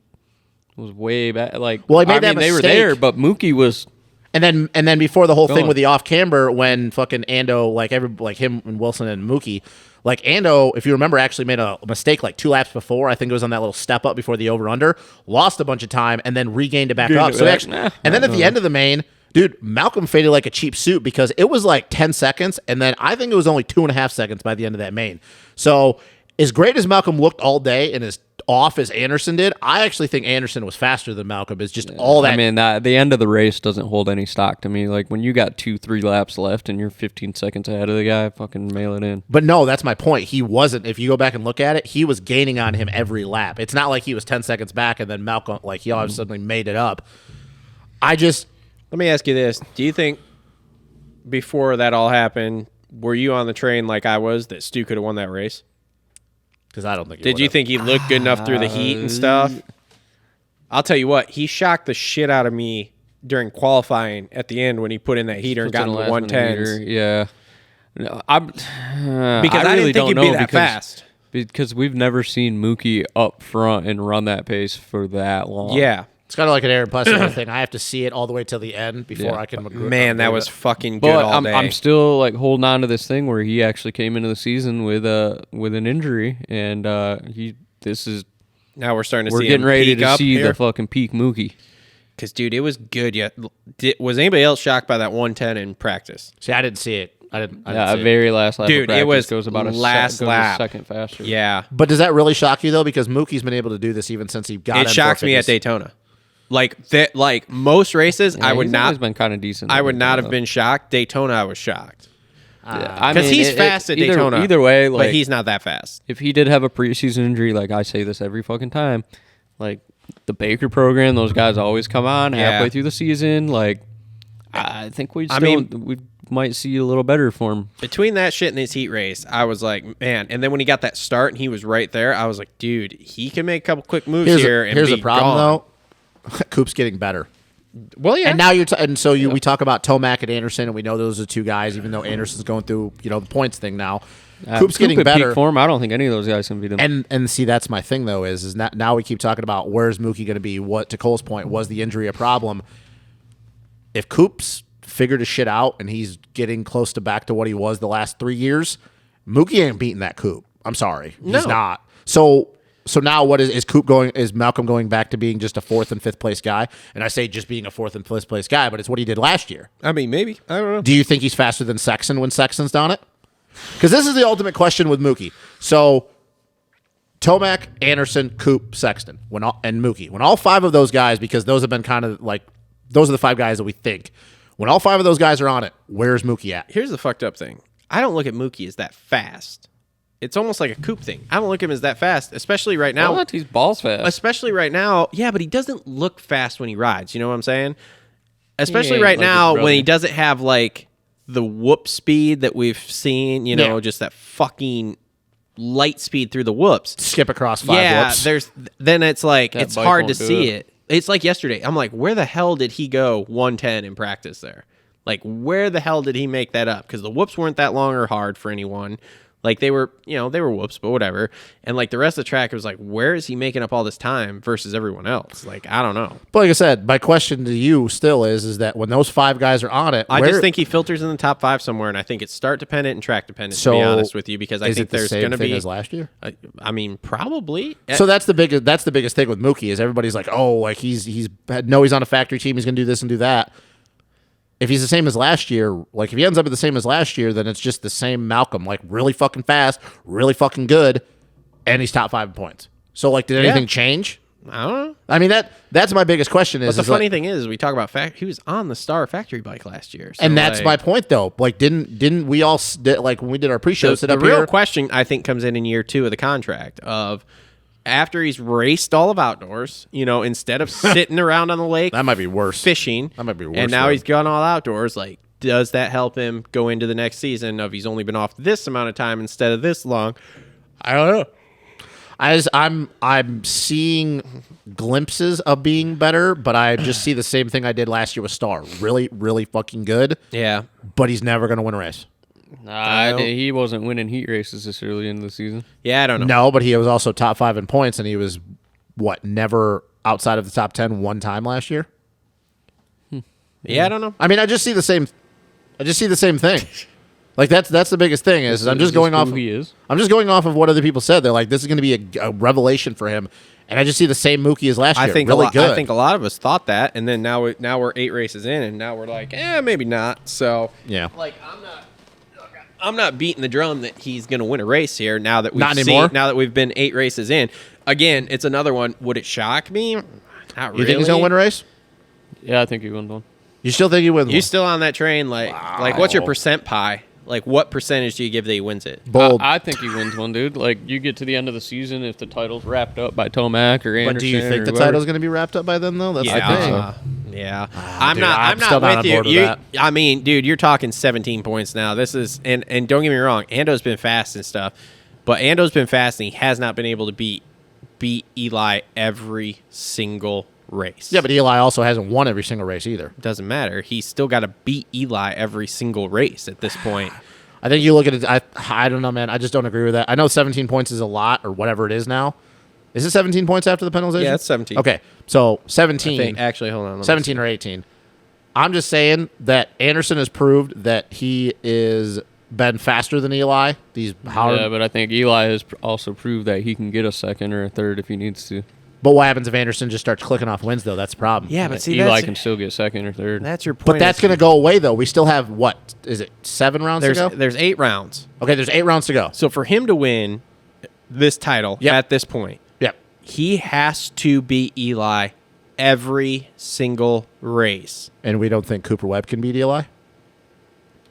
was way back. Like, well, he made that they were mistake. there, but Mookie was. And then before the whole thing Going. with the off camber, when fucking Ando, like him and Wilson and Mookie, like Ando, if you remember, actually made a mistake like 2 laps before. I think it was on that little step up before the over under, lost a bunch of time, and then regained it back up. So actually, and then at the end of the main, dude, Malcolm faded like a cheap suit because it was like 10 seconds, and then I think it was only 2.5 seconds by the end of that main. So as great as Malcolm looked all day and as off as Anderson did, I actually think Anderson was faster than Malcolm. It's just all that. I mean, the end of the race doesn't hold any stock to me. Like, when you got 2-3 laps left and you're 15 seconds ahead of the guy, fucking mail it in. But no, that's my point. He wasn't. If you go back and look at it, he was gaining on him every lap. It's not like he was 10 seconds back and then Malcolm, like, he all of a sudden made it up. Let me ask you this. Do you think before that all happened, were you on the train like I was that Stu could have won that race? Because I don't think he Did you think he looked good enough through the heat and stuff? I'll tell you what, he shocked the shit out of me during qualifying at the end when he put in that heater and got in the 110s. Yeah. No, because I didn't think he'd be that fast. Because we've never seen Mookie up front and run that pace for that long. Yeah. It's kind of like an Aaron Plessinger thing. I have to see it all the way till the end before I can. Man, that was fucking good But all day. I'm still like holding on to this thing where he actually came into the season with an injury, and now we're starting to see. We're getting ready to see here. the fucking peak Mookie. Because dude, it was good. Yeah, was anybody else shocked by that 110 in practice? See, I didn't see it. I didn't see it. Very last lap. Dude, of practice it was goes about last lap. a second faster. Yeah, But does that really shock you though? Because Mookie's been able to do this even since he got. it shocked me at Daytona. Like that, like most races, Yeah, I would he's not. always been kind of decent. I would not have been shocked. Daytona, I was shocked because he's fast at Daytona. Either way, like, but he's not that fast. If he did have a preseason injury, like I say this every fucking time, like the Baker program, those guys always come on halfway through the season. Like I think we might see a little better for him. Between that shit and his heat race, I was like, man. And then when he got that start and he was right there, I was like, dude, he can make a couple quick moves here. And here's be the problem gone. though. Coop's getting better. Well, yeah. And now we talk about Tomac and Anderson, and we know those are two guys. Even though Anderson's going through the points thing now, Coop's getting at better. Peak form, I don't think any of those guys can beat him. And see, that's my thing though. Is now we keep talking about where's Mookie going to be? What, to Cole's point, was the injury a problem? If Coop's figured his shit out and he's getting close to back to what he was the last 3 years, Mookie ain't beating that Coop. I'm sorry, he's not. So now what is Coop going? Is Malcolm going back to being just a 4th and 5th place guy? And I say just being a 4th and 5th place guy, but it's what he did last year. I mean, maybe. I don't know. Do you think he's faster than Sexton when Sexton's done it? Because this is the ultimate question with Mookie. So Tomac, Anderson, Coop, Sexton, and Mookie. When all 5 of those guys, because those have been kind of like, those are the 5 guys that we think. When all 5 of those guys are on it, where's Mookie at? Here's the fucked up thing. I don't look at Mookie as that fast. It's almost like a Coop thing. I don't look at him as that fast, especially right now. What? He's balls fast. Especially right now. Yeah, but he doesn't look fast when he rides. You know what I'm saying? Especially right like now his when he doesn't have like the whoop speed that we've seen, just that fucking light speed through the whoops. Skip across 5 whoops. Then it's like, That it's bike hard to won't do see it. it. It's like yesterday. I'm like, where the hell did he go 110 in practice there? Like, where the hell did he make that up? Because the whoops weren't that long or hard for anyone. Like, they were whoops, but whatever. And, like, the rest of the track, it was like, where is he making up all this time versus everyone else? Like, I don't know. But like I said, my question to you still is that when those 5 guys are on it, I just think he filters in the top 5 somewhere, and I think it's start dependent and track dependent, to be honest with you, because I think there's going to be as last year. I mean, probably. So that's the biggest thing with Mookie is everybody's like, oh, like he's on a factory team, he's going to do this and do that. If he's the same as last year, like if he ends up the same as last year, then it's just the same Malcolm, like really fucking fast, really fucking good, and he's top 5 in points. So like, did anything change? I don't know. I mean that's my biggest question. But the funny thing is, we talk about he was on the Star factory bike last year, so and that's my point though. Like, didn't we all like when we did our pre-show sit up here? The real question I think comes in year 2 of the contract of. After he's raced all of outdoors, instead of sitting around on the lake, that might be worse. Fishing, that might be worse. And now he's gone all outdoors. Like, does that help him go into the next season? Of he's only been off this amount of time instead of this long? I don't know. I'm seeing glimpses of being better, but I just see the same thing I did last year with Starr. Really, really fucking good. Yeah. But he's never going to win a race. He wasn't winning heat races this early in the season. Yeah, I don't know. No, but he was also top 5 in points, and he was, never outside of the top 10 one time last year? Yeah, I don't know. I mean, I just see the same thing. Like that's the biggest thing is I'm just going off. I'm just going off of what other people said. They're like, this is going to be a revelation for him, and I just see the same Mookie as last year. I think really good. I think a lot of us thought that, and then now we're 8 races in, and now we're like, maybe not. So yeah, like I'm not beating the drum that he's going to win a race here. Now that we've been 8 races in, again, it's another one. Would it shock me? Not really. You think he's going to win a race? Yeah, I think he wins one. You still think he wins? You still on that train? Like what's your percent pie? Like, what percentage do you give that he wins it? Bold. I think he wins one, dude. Like, you get to the end of the season, if the title's wrapped up by Tomac or Anderson. But do you think the title's going to be wrapped up by then, though? That's the thing. Yeah. I'm not with you. I mean, dude, you're talking 17 points now. This is, and don't get me wrong, Ando's been fast and stuff, but Ando's been fast and he has not been able to beat Eli every single race. Yeah, but Eli also hasn't won every single race either. Doesn't matter. He's still got to beat Eli every single race at this point. I think you look at it. I don't know, man. I just don't agree with that. I know 17 points is a lot, or whatever it is now. Is it 17 points after the penalization? Yeah, it's 17. Okay, so 17. Actually, hold on. 17 or 18. I'm just saying that Anderson has proved that he is been faster than Eli. Yeah, but I think Eli has also proved that he can get a second or a third if he needs to. But what happens if Anderson just starts clicking off wins, though? That's the problem. Yeah, but see, Eli can still get second or third. That's your point. But that's going to go away, though. We still have, what, is it 7 rounds to go? There's 8 rounds. Okay, there's 8 rounds to go. So for him to win this title at this point, he has to beat Eli every single race. And we don't think Cooper Webb can beat Eli?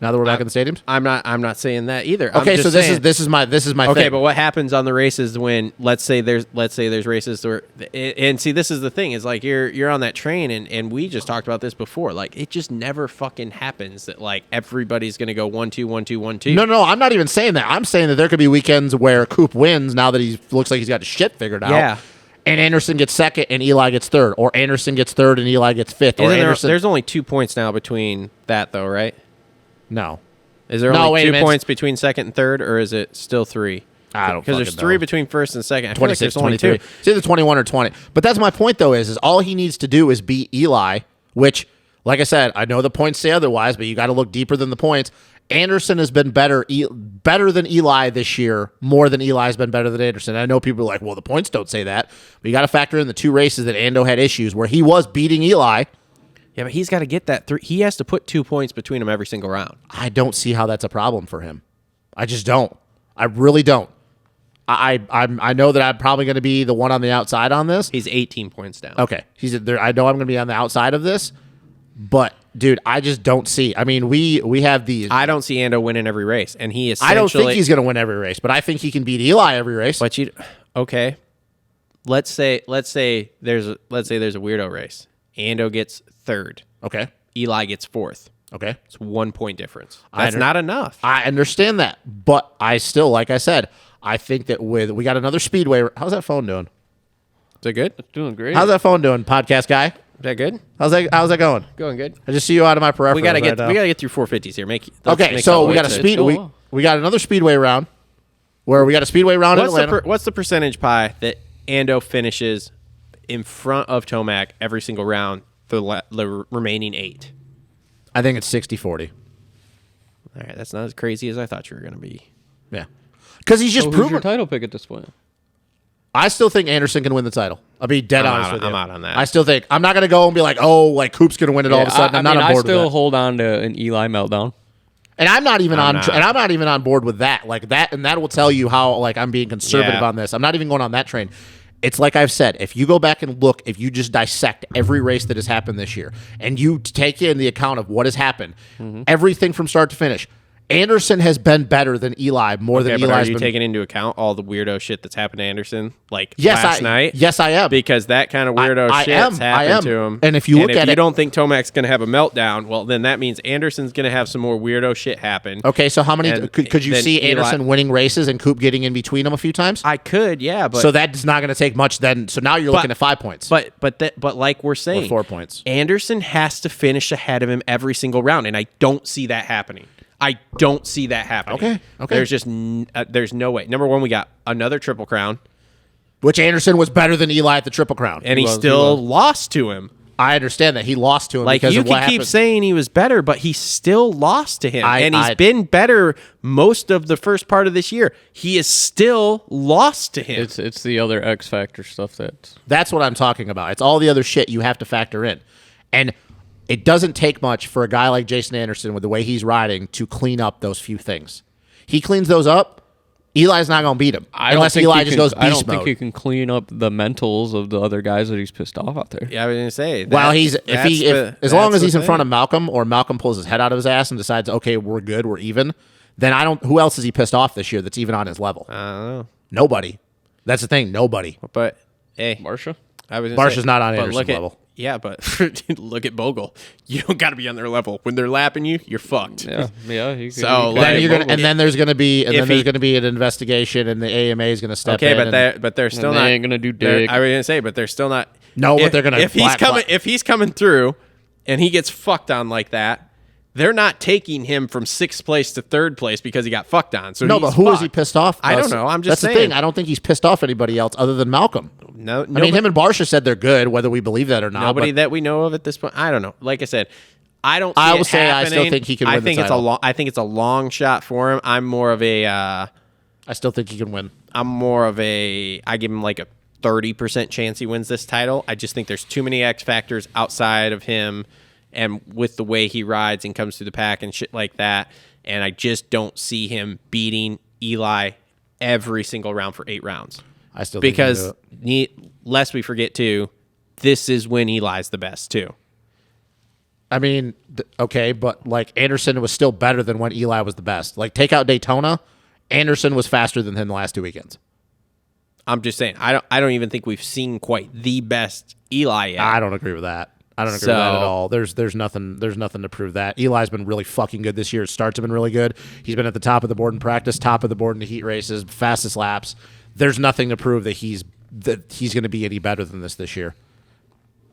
Now that we're back in the stadiums? I'm not saying that either. Okay, so this is my thing. Okay, but what happens on the races when let's say there's races where, and see, this is the thing, is like you're on that train and we just talked about this before. Like, it just never fucking happens that like everybody's gonna go 1-2, 1-2, 1-2. No, I'm not even saying that. I'm saying that there could be weekends where Coop wins now that he looks like he's got his shit figured out. Yeah. And Anderson gets second and Eli gets third, or Anderson gets third and Eli gets fifth. There's only 2 points now between that though, right? No. Is there only 2 points between second and third, or is it still 3? I don't know. Because there's 3 between first and second. 26, like 23. It's either 21 or 20. But that's my point, though, is all he needs to do is beat Eli, which, like I said, I know the points say otherwise, but you got to look deeper than the points. Anderson has been better than Eli this year, more than Eli's been better than Anderson. And I know people are like, well, the points don't say that. But you got to factor in the 2 races that Ando had issues where he was beating Eli. Yeah, but he's got to get that 3. He has to put 2 points between them every single round. I don't see how that's a problem for him. I just don't. I really don't. I know that I'm probably going to be the one on the outside on this. He's 18 points down. Okay. I know I'm going to be on the outside of this, but dude, I just don't see. I mean, we have these. I don't see Ando winning every race, and he is. I don't think he's going to win every race, but I think he can beat Eli every race. But okay. Let's say there's a weirdo race. Ando gets 3rd. Okay. Eli gets 4th. Okay. It's 1 point difference. That's not enough. I understand that, but I still, like I said, I think that we got another speedway. How's that phone doing? Is it good? It's doing great. How's that phone doing, podcast guy? Is that good? How's that going? Going good. I just see you out of my peripheral. We gotta get through 450s here. So we got we got another speedway round where we got a speedway round in Atlanta. What's the percentage pie that Ando finishes in front of Tomac every single round for the remaining 8? I think it's 60-40. All right, that's not as crazy as I thought you were going to be. Yeah. Because he's just who's proven. Your title pick at this point? I still think Anderson can win the title. I'll be dead honest with you. I'm out on that. I still think. I'm not going to go and be like, oh, like Coop's going to win it all of a sudden. I'm not on board with that. I still hold on to an Eli meltdown. And I'm not even on board with that. Like that, and that will tell you how like I'm being conservative on this. I'm not even going on that train. It's like I've said, if you go back and look, if you just dissect every race that has happened this year, and you take in the account of what has happened, everything from start to finish, Anderson has been better than Eli more than but Eli's are you been. taking into account all the weirdo shit that's happened to Anderson, like Yes, last night? Yes, I am. Because that kind of weirdo shit's happened to him. And if you look at if you it, don't think Tomac's going to have a meltdown, well, then that means Anderson's going to have some more weirdo shit happen. okay, so how many And could you then see Eli- Anderson winning races and Coop getting in between them a few times? I could, yeah, but So that's not going to take much then. So now you're looking at 5 points. but like we're saying, 4 points. Anderson has to finish ahead of him every single round, and I don't see that happening. I don't see that happening. Okay. There's just there's no way. Number one, we got another Triple Crown, Which Anderson was better than Eli at the Triple Crown. and he still lost to him. I understand that he lost to him Like because you of what can keep happened. saying he was better, but he still lost to him, and he's I- been better most of the first part of this year. He is still lost to him. It's the other X Factor stuff That's what I'm talking about. It's all the other shit you have to factor in. And it doesn't take much for a guy like Jason Anderson with the way he's riding to clean up those few things. He cleans those up, Eli's not going to beat him. Unless Eli just goes beast I don't mode. think he can clean up the mentals of the other guys that he's pissed off out there. Yeah, I was gonna say. Well, as long as he's in front of. of Malcolm, or Malcolm pulls his head out of his ass and decides, okay, we're good, we're even, then I don't. Who else is he pissed off this year that's even on his level? I don't know, Nobody. That's the thing. Nobody. but hey, Marsha? I was gonna Barsha's not on but Anderson's level. Yeah, but look at Bogle. You don't got to be on their level. When they're lapping you, you're fucked. Yeah. He So, he like, Then you're gonna, and then there's gonna be, if he- an investigation, and the AMA is gonna step Okay, in. but they're still they not ain't gonna do they're- dick. I was gonna say, but they're still not. No, but they're gonna If he's black- coming, if he's coming through, and he gets fucked on like that, they're not taking him from 6th place to 3rd place because he got fucked on. So No, he's but who is he fucked. pissed off? I don't know. I'm just That's saying. the thing. I don't think he's pissed off anybody else other than Malcolm. No, I mean, him and Barsha said they're good, whether we believe that or not. nobody but that we know of at this point. I don't know. Like I said, I don't. See I will it say I still happening. think he can I win the think it's title. I think it's a long shot for him. I'm more of a. I still think he can win. I give him like a 30% chance he wins this title. I just think there's too many X factors outside of him, and with the way he rides and comes through the pack and shit like that. And I just don't see him beating Eli every single round for 8 rounds. I still think he can do Because it. lest we forget too, this is when Eli's the best too. I mean, okay, but like Anderson was still better than when Eli was the best. Like take out Daytona, Anderson was faster than him the last 2 weekends. I'm just saying, I don't even think we've seen quite the best Eli yet. I don't agree with that. I don't agree with that at all. There's nothing to prove that. Eli's been really fucking good this year. His starts have been really good. He's been at the top of the board in practice, top of the board in the heat races, fastest laps. There's nothing to prove that he's going to be any better than this year.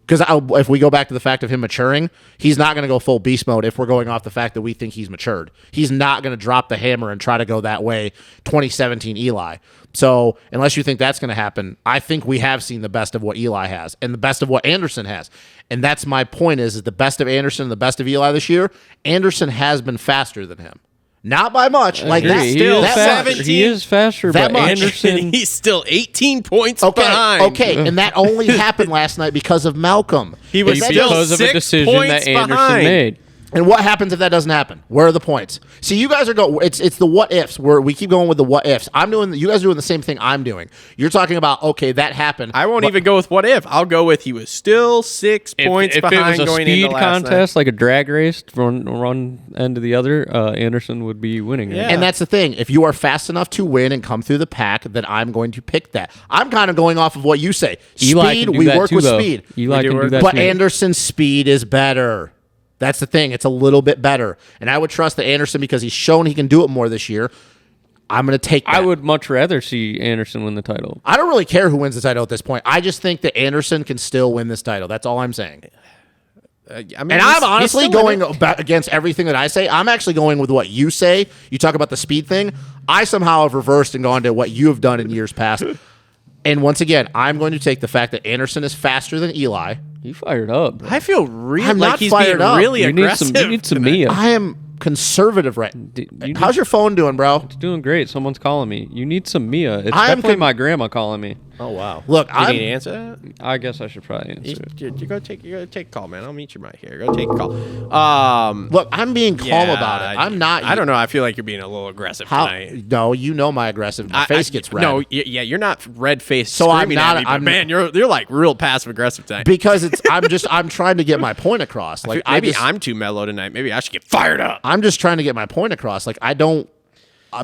Because if we go back to the fact of him maturing, he's not going to go full beast mode if we're going off the fact that we think he's matured. He's not going to drop the hammer and try to go that way 2017 Eli. So unless you think that's going to happen, I think we have seen the best of what Eli has and the best of what Anderson has. And that's my point is the best of Anderson and the best of Eli this year, Anderson has been faster than him. Not by much. Like agree. that. He still is that faster. much. He is faster, That but much. Anderson. He's still 18 points Okay, behind. okay, and that only happened last night because of Malcolm. He was That still because of a 6 decision points that Anderson behind. made. And what happens if that doesn't happen? Where are the points? See, you guys are going. It's the what ifs. Where we keep going with the what ifs. You guys are doing the same thing I'm doing. You're talking about okay, that happened. I won't even go with what if. I'll go with he was still 6 points If it behind was a going speed into last contest, like a drag race from one end to the other, Anderson would be winning. Yeah. And that's the thing. If you are fast enough to win and come through the pack, then I'm going to pick that. I'm kind of going off of what you say. Eli Speed. can do We that work too, with though. speed. Eli We do can do work- that But too. Anderson's speed is better. That's the thing. It's a little bit better. And I would trust that Anderson because he's shown he can do it more this year. I'm going to take that. I would much rather see Anderson win the title. I don't really care who wins the title at this point. I just think that Anderson can still win this title. That's all I'm saying. I mean, And he's- I'm he's honestly still in going it. back against everything that I say. I'm actually going with what you say. You talk about the speed thing. I somehow have reversed and gone to what you have done in years past. And once again, I'm going to take the fact that Anderson is faster than Eli. He fired up. I feel really I'm like not he's fired being up. really You need aggressive. some. You need some Mia. I am conservative right. You How's your phone doing, bro? It's doing great. Someone's calling me. You need some Mia. It's I am definitely con- my grandma calling me. Oh wow! Look, Do you need to answer that? I guess I should probably answer it. You go take a call, man. I'll meet you right here. Go take a call. look, I'm being calm about it. I'm not. I don't know. I feel like you're being a little aggressive tonight. No, you know my aggressive. My face gets red. No, yeah, you're not red faced. So I'm not. At me, but man, you're like real passive aggressive tonight. Because I'm trying to get my point across. Like maybe I'm too mellow tonight. Maybe I should get fired up. I'm just trying to get my point across. Like I don't.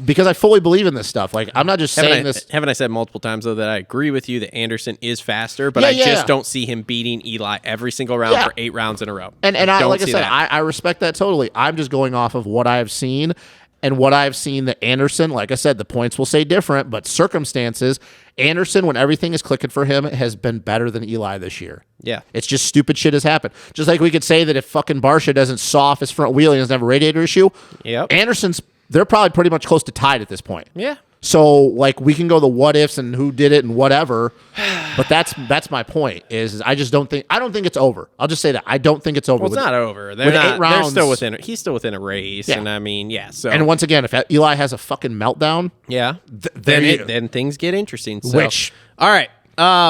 Because I fully believe in this stuff. Like I'm not just saying this. Haven't I said multiple times though that I agree with you that Anderson is faster, but I just don't see him beating Eli every single round for 8 rounds in a row. And I like I said, I respect that totally. I'm just going off of what I've seen, and what I've seen that Anderson, like I said, the points will say different, but circumstances, Anderson, when everything is clicking for him, has been better than Eli this year. Yeah. It's just stupid shit has happened. Just like we could say that if fucking Barsha doesn't saw off his front wheel and doesn't have a radiator issue, they're probably pretty much close to tied at this point. Yeah. So like we can go the what ifs and who did it and whatever, but that's my point. Is I don't think it's over. I'll just say that I don't think it's over. Well, it's not over. They're 8 rounds, they're still within. He's still within a race, and I mean, So and once again, if Eli has a fucking meltdown, then things get interesting. So. All right.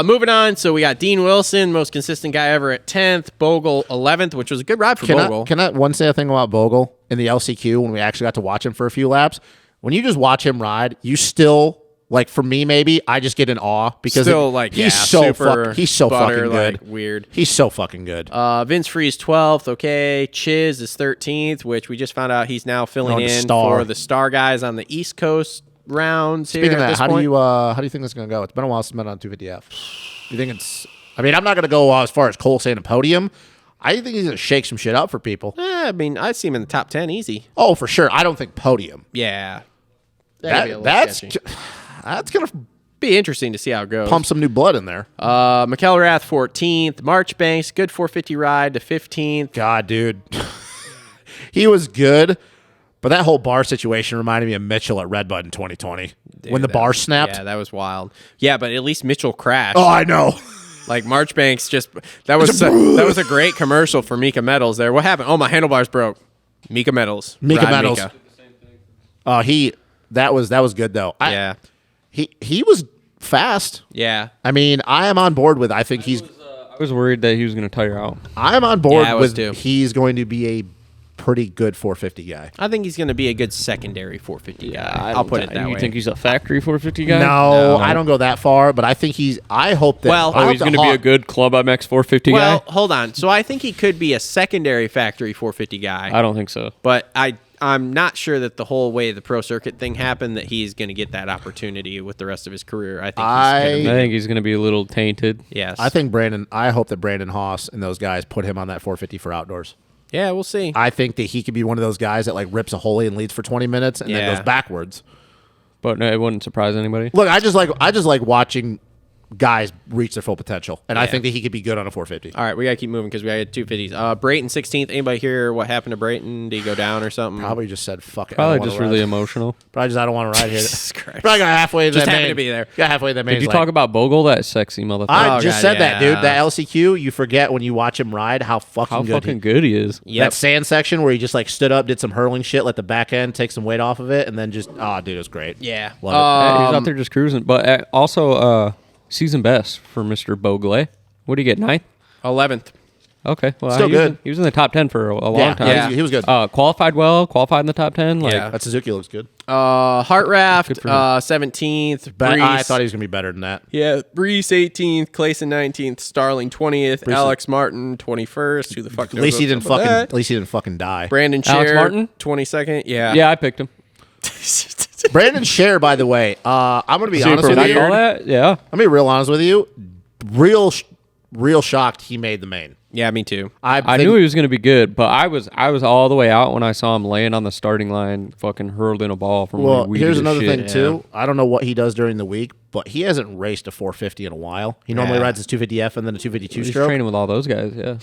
Moving on. So we got Dean Wilson, most consistent guy ever at 10th, Bogle 11th, which was a good ride for Bogle. Can I say a thing about Bogle in the LCQ when we actually got to watch him for a few laps? When you just watch him ride, you still, like for me maybe, I just get in awe because he's so fucking good. Weird. He's so fucking good. Vince Freeze 12th. Okay. Chiz is 13th, which we just found out he's now filling in for the Star guys on the East Coast rounds. Speaking here of that, how point. do you think this is going to go? It's been a while since I've been on 250F. You think it's? I mean, I'm not going to go as far as Cole saying a podium. I think he's going to shake some shit up for people. I mean, I see him in the top 10 easy. Oh, for sure. I don't think podium. Yeah. That's going to be interesting to see how it goes. Pump some new blood in there. McElrath 14th. Marchbanks, good 450 ride to 15th. God, dude. He was good. But that whole bar situation reminded me of Mitchell at Redbud in 2020 when the bar snapped. Yeah, that was wild. Yeah, but at least Mitchell crashed. Oh, I know. Like Marchbanks that was a great commercial for Mika Metals there. What happened? Oh, my handlebars broke. Mika Metals. Mika Metals. That was good though. He was fast. Yeah. I mean, I am on board with. I think he's. I was worried that he was going to tire out. I'm on board with. Too. He's going to be a pretty good 450 guy. I think he's going to be a good secondary 450 guy. I'll put it that way. You think he's a factory 450 guy? No, I don't go that far, but I think I hope that. He's going to be a good Club MX 450 guy? Well, hold on. So I think he could be a secondary factory 450 guy. I don't think so. But I'm not sure that the whole way the pro circuit thing happened that he's going to get that opportunity with the rest of his career. I think he's going to be a little tainted. Yes. I hope that Brandon Haas and those guys put him on that 450 for outdoors. Yeah, we'll see. I think that he could be one of those guys that like rips a holy and leads for 20 minutes and then goes backwards. But no, it wouldn't surprise anybody. Look, I just like watching guys reach their full potential, and I think that he could be good on a 450. All right, we gotta keep moving because we got 250s. Brayton 16th. Anybody hear what happened to Brayton? Did he go down or something? Probably just said fuck it. Probably just really emotional. Probably I don't want to ride here. Jesus Christ. Probably got halfway. Just happened to be there. Got halfway. That Did you talk about Bogle? That sexy motherfucker. I just said that, dude. That LCQ. You forget when you watch him ride how fucking good he is. Yep. That sand section where he just like stood up, did some hurling shit, let the back end take some weight off of it, and then just dude, it was great. Yeah, love it. He was out there just cruising, but also. Season best for Mr. Bogle. What did he get, 9th? 11th. Okay. Well, still good. He was in the top 10 for a long time. Yeah, he was good. Qualified in the top 10. That Suzuki looks good. Hartraft, 17th. I thought he was going to be better than that. Yeah. Brees, 18th. Clayson, 19th. Starling, 20th. Alex Martin, 21st. Who the fuck knows? At least he didn't fucking die. Brandon Alex Scher, Martin? 22nd. Yeah. Yeah, I picked him. Brandon Scher, by the way, I'm going to be honest with you. Yeah. I'm going to be real honest with you. Real shocked he made the main. Yeah, me too. I knew he was going to be good, but I was all the way out when I saw him laying on the starting line, fucking hurling a ball from. Well, here's another thing too. I don't know what he does during the week, but he hasn't raced a 450 in a while. He normally rides his 250F and then a 252 He's stroke. training with all those guys. Yeah.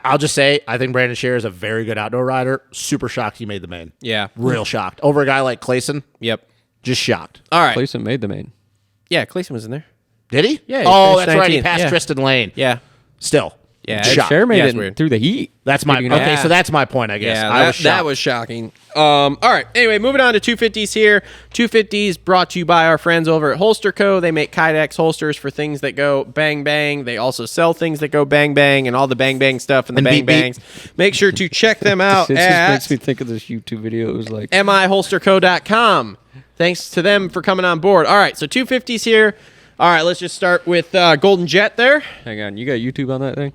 I'll just say I think Brandon Scher is a very good outdoor rider. Super shocked he made the main. Yeah. Real shocked over a guy like Clayson. Yep. Just shocked. All right. Clayson made the main. Yeah, Clayson was in there. Did he? Yeah. Oh, that's right. He 19th. passed Tristan Lane. Yeah. Still. Yeah, Shocked. Cher made Yeah, it it's weird. through the heat. That's my Speaking of- okay. So that's my point, I guess. Yeah, I was that shocked. was shocking. All right. Anyway, moving on to 250s here. 250s brought to you by our friends over at Holster Co. They make Kydex holsters for things that go bang bang. They also sell things that go bang bang and all the bang bang stuff and the bang beep, beep. bangs. Make sure to check them out It just at makes me think of this YouTube video. It was like, miholsterco.com. Thanks to them for coming on board. All right, so 250s here. All right, let's just start with Golden Jet there. hang on, you got YouTube on that thing?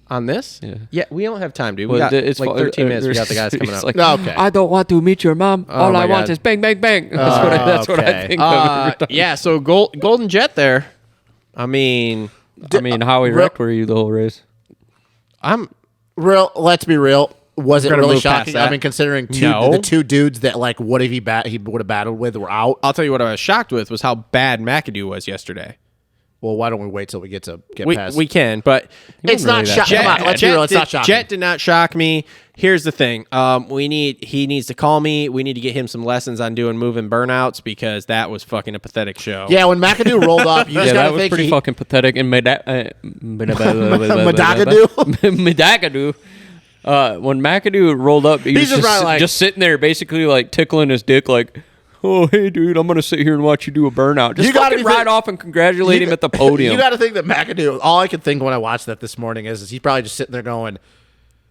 On this? Yeah. Yeah, we don't have time, dude. We Well, got it's like fu- 13 minutes. We got the guys it's coming up. like, Okay. I don't want to meet your mom. All my I want God. is bang, bang, bang. That's what I okay. think of every time. Yeah, so Golden Jet there. I mean, How erect were you the whole race? I'm real. Let's be real. Was it gonna really move past shocking? that. I mean, considering No. the two dudes that like what if he would have battled with were out. I'll tell you what I was shocked with was how bad McAdoo was yesterday. Well, why don't we wait till we get past? We can, but It's not really that shocking. Come on, let's be real. It's not shocking. Jet did not shock me. Here's the thing. He needs to call me. We need to get him some lessons on doing moving burnouts because that was fucking a pathetic show. Yeah, when McAdoo rolled up, you just Yeah, gotta that was think pretty fucking pathetic. And Madagadoo. When McAdoo rolled up, he was just just, like- just sitting there, basically like tickling his dick, like, "Oh, hey, dude, I'm gonna sit here and watch you do a burnout." Just You gotta fucking be ride off and congratulate him at the podium. You got to think that McAdoo. All I could think when I watched that this morning is he's probably just sitting there going,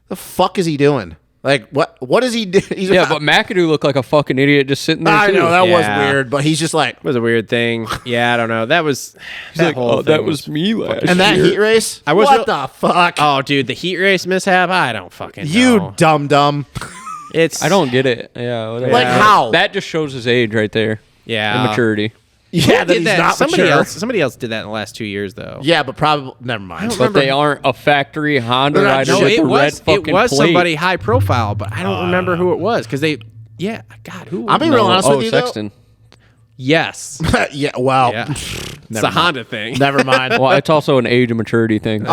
"The fuck is he doing? Like what is he doing?" Yeah, but McAdoo looked like a fucking idiot just sitting there. I too. know that was Yeah. weird, but he's just like, It was a weird thing. Yeah, I don't know. That was He's like, whole "Oh, that thing was me last and that year." heat race. I was what real- the fuck? Oh, dude, the heat race mishap. I don't fucking you know. dumb. It's I don't get it. Yeah, whatever. Like how? That just shows his age right there. Yeah, Immaturity. Yeah, Who that did he's that? not Somebody mature. else did that in the last 2 years though. Yeah, but probably never mind. But they aren't a factory Honda They're not- rider no, with it the was red fucking it was plate. somebody high profile, but I don't remember who it was because they. Yeah, God, who? I'll be real honest with you, though. Sexton. Yes, Yeah, well, yeah, it's never a Honda thing. never mind. Well, it's also an age and maturity thing.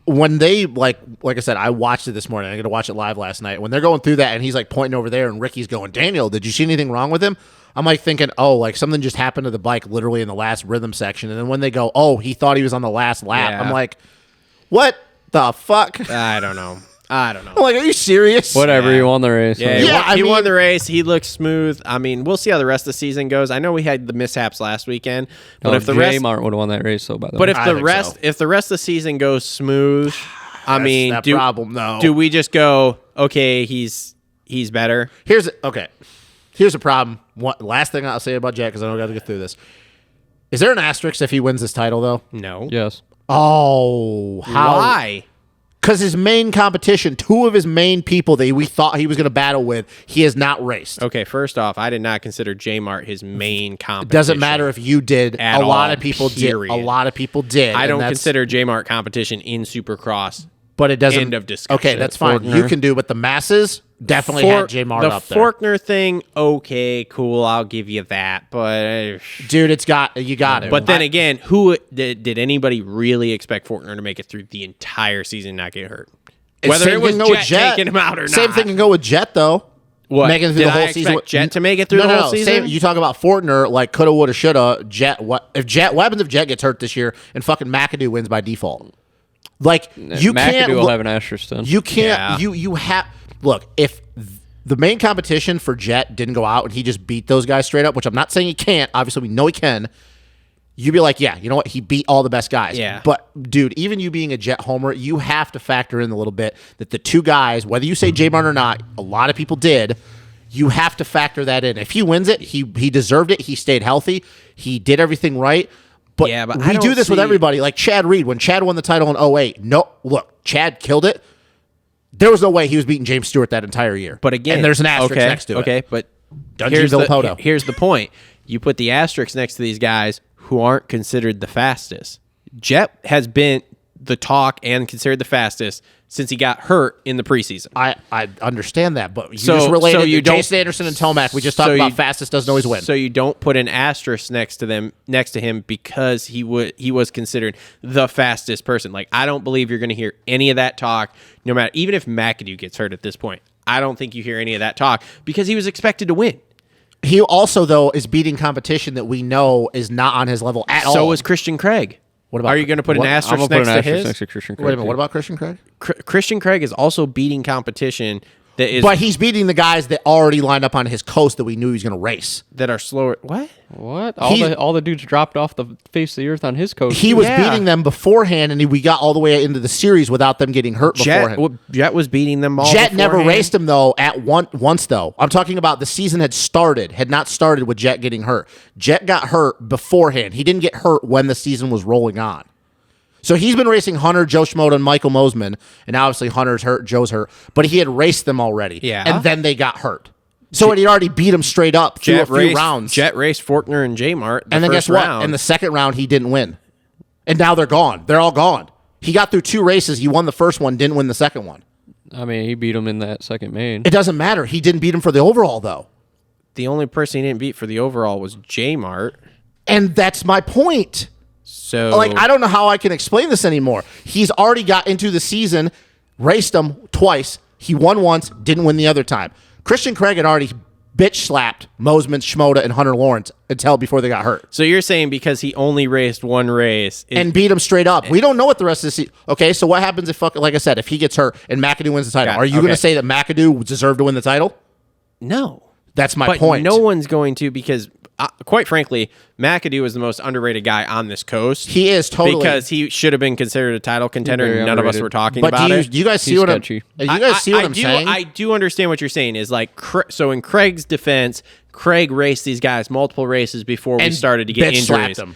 When they like I said, I watched it this morning. I'm gonna watch it live last night. When they're going through that, and he's like pointing over there, and Ricky's going, "Daniel, did you see anything wrong with him?" I'm like thinking, oh, like something just happened to the bike literally in the last rhythm section. And then when they go, oh, he thought he was on the last lap. Yeah. I'm like, what the fuck? I don't know. I'm like, are you serious? Whatever, Yeah. you won the race. Yeah, Yeah, he I won mean- the race. He looks smooth. I mean, we'll see how the rest of the season goes. I know we had the mishaps last weekend, but if the rest, Mart would have won that race, so by the but way. if I the think rest, so. if the rest of the season goes smooth, I mean, that problem, though. do we just go, okay, he's better? Here's a problem. Last thing I'll say about Jack, because I don't got to get through this. Is there an asterisk if he wins this title, though? No. yes. Oh, how? Why? Because his main competition, two of his main people that we thought he was going to battle with, he has not raced. Okay, first off, I did not consider J Mart his main competition. It doesn't matter if you did. At A lot all, of people period. did. A lot of people did. I and don't that's- consider J Mart competition in Supercross. But it doesn't. End of discussion. Okay, that's fine. Faulkner. You can do, but the masses definitely had J Mart the up there. Faulkner thing, okay, cool, I'll give you that. But Dude, you got it. But then again, who did anybody really expect Faulkner to make it through the entire season and not get hurt? Whether Same it was thing can go with Jet taking him out or Same not. thing can go with Jet though. What? Making it through Did the whole I season. expect Jet to make it through the whole season? Same, you talk about Faulkner, like coulda, woulda, shoulda. Jet. What happens if Jet gets hurt this year and fucking McAdoo wins by default? Like you can't. McAdoo will look- have an asterisk then. You can't. Yeah. You have. Look, if the main competition for Jet didn't go out and he just beat those guys straight up, which I'm not saying he can't. Obviously, we know he can. You'd be like, yeah, you know what? He beat all the best guys. Yeah. But, dude, even you being a Jet homer, you have to factor in a little bit that the two guys, whether you say J-Mart or not, a lot of people did, you have to factor that in. If he wins it, he deserved it. He stayed healthy. He did everything right. But, Yeah, but I we do don't this with see- everybody. Like Chad Reed, when Chad won the title in 08, no, look, Chad killed it. There was no way he was beating James Stewart that entire year. But again, and there's an asterisk okay, next to it. Okay, but Dungy here's Villapoto. here's the point. You put the asterisk next to these guys who aren't considered the fastest. Jet has been the talk and considered the fastest since he got hurt in the preseason. I understand that, but you So- just related so you to don't- Jason Anderson and Tomac. We just talked so about you- fastest doesn't always win. So you don't put an asterisk next to him because he was considered the fastest person. Like I don't believe you're going to hear any of that talk. No matter even if McAdoo gets hurt at this point, I don't think you hear any of that talk because he was expected to win. He also, though, is beating competition that we know is not on his level at all. So was Christian Craig. What about? Are you going to put an I'm asterisk gonna put next an to asterisk his? next to Christian Craig. Wait a minute. too. What about Christian Craig? Christian Craig is also beating competition that is But he's beating the guys that already lined up on his coast that we knew he was going to race. that are slower. What? What? He's- All the dudes dropped off the face of the earth on his coast. He was Yeah. beating them beforehand, and we got all the way into the series without them getting hurt beforehand. Jet was beating them all. Jet never beforehand. raced him though once though. I'm talking about the season had not started with Jet getting hurt. Jet got hurt beforehand. He didn't get hurt when the season was rolling on. So he's been racing Hunter, Joe Schmoda, and Michael Mosman, and obviously Hunter's hurt, Joe's hurt, but he had raced them already. Yeah. And then they got hurt. So he'd already beat him straight up through a few rounds. Jet raced Faulkner and J Mart. And then guess what? In the second round, he didn't win. And now they're gone. They're all gone. He got through 2 races. He won the first one, didn't win the second one. I mean, he beat him in that second main. It doesn't matter. He didn't beat him for the overall, though. The only person he didn't beat for the overall was J Mart. And that's my point. So Like, I don't know how I can explain this anymore. He's already got into the season, raced them twice. He won once, didn't win the other time. Christian Craig had already bitch slapped Mosman, Schmoda, and Hunter Lawrence until before they got hurt. So you're saying because he only raced one race And beat him straight up. We don't know what the rest of the season. Okay, so what happens if, like I said, if he gets hurt and McAdoo wins the title? Got it. Are you going Okay. to say that McAdoo deserved to win the title? no. That's my But point. no one's going to because, quite frankly, McAdoo is the most underrated guy on this coast. He is totally. because he should have been considered a title contender. Very And none of us underrated. were talking but about it. do you guys see He's what sketchy. I'm saying? I do understand what you're saying. Is like so in Craig's defense, Craig raced these guys multiple races before we And started to get bitch slapped injuries. them.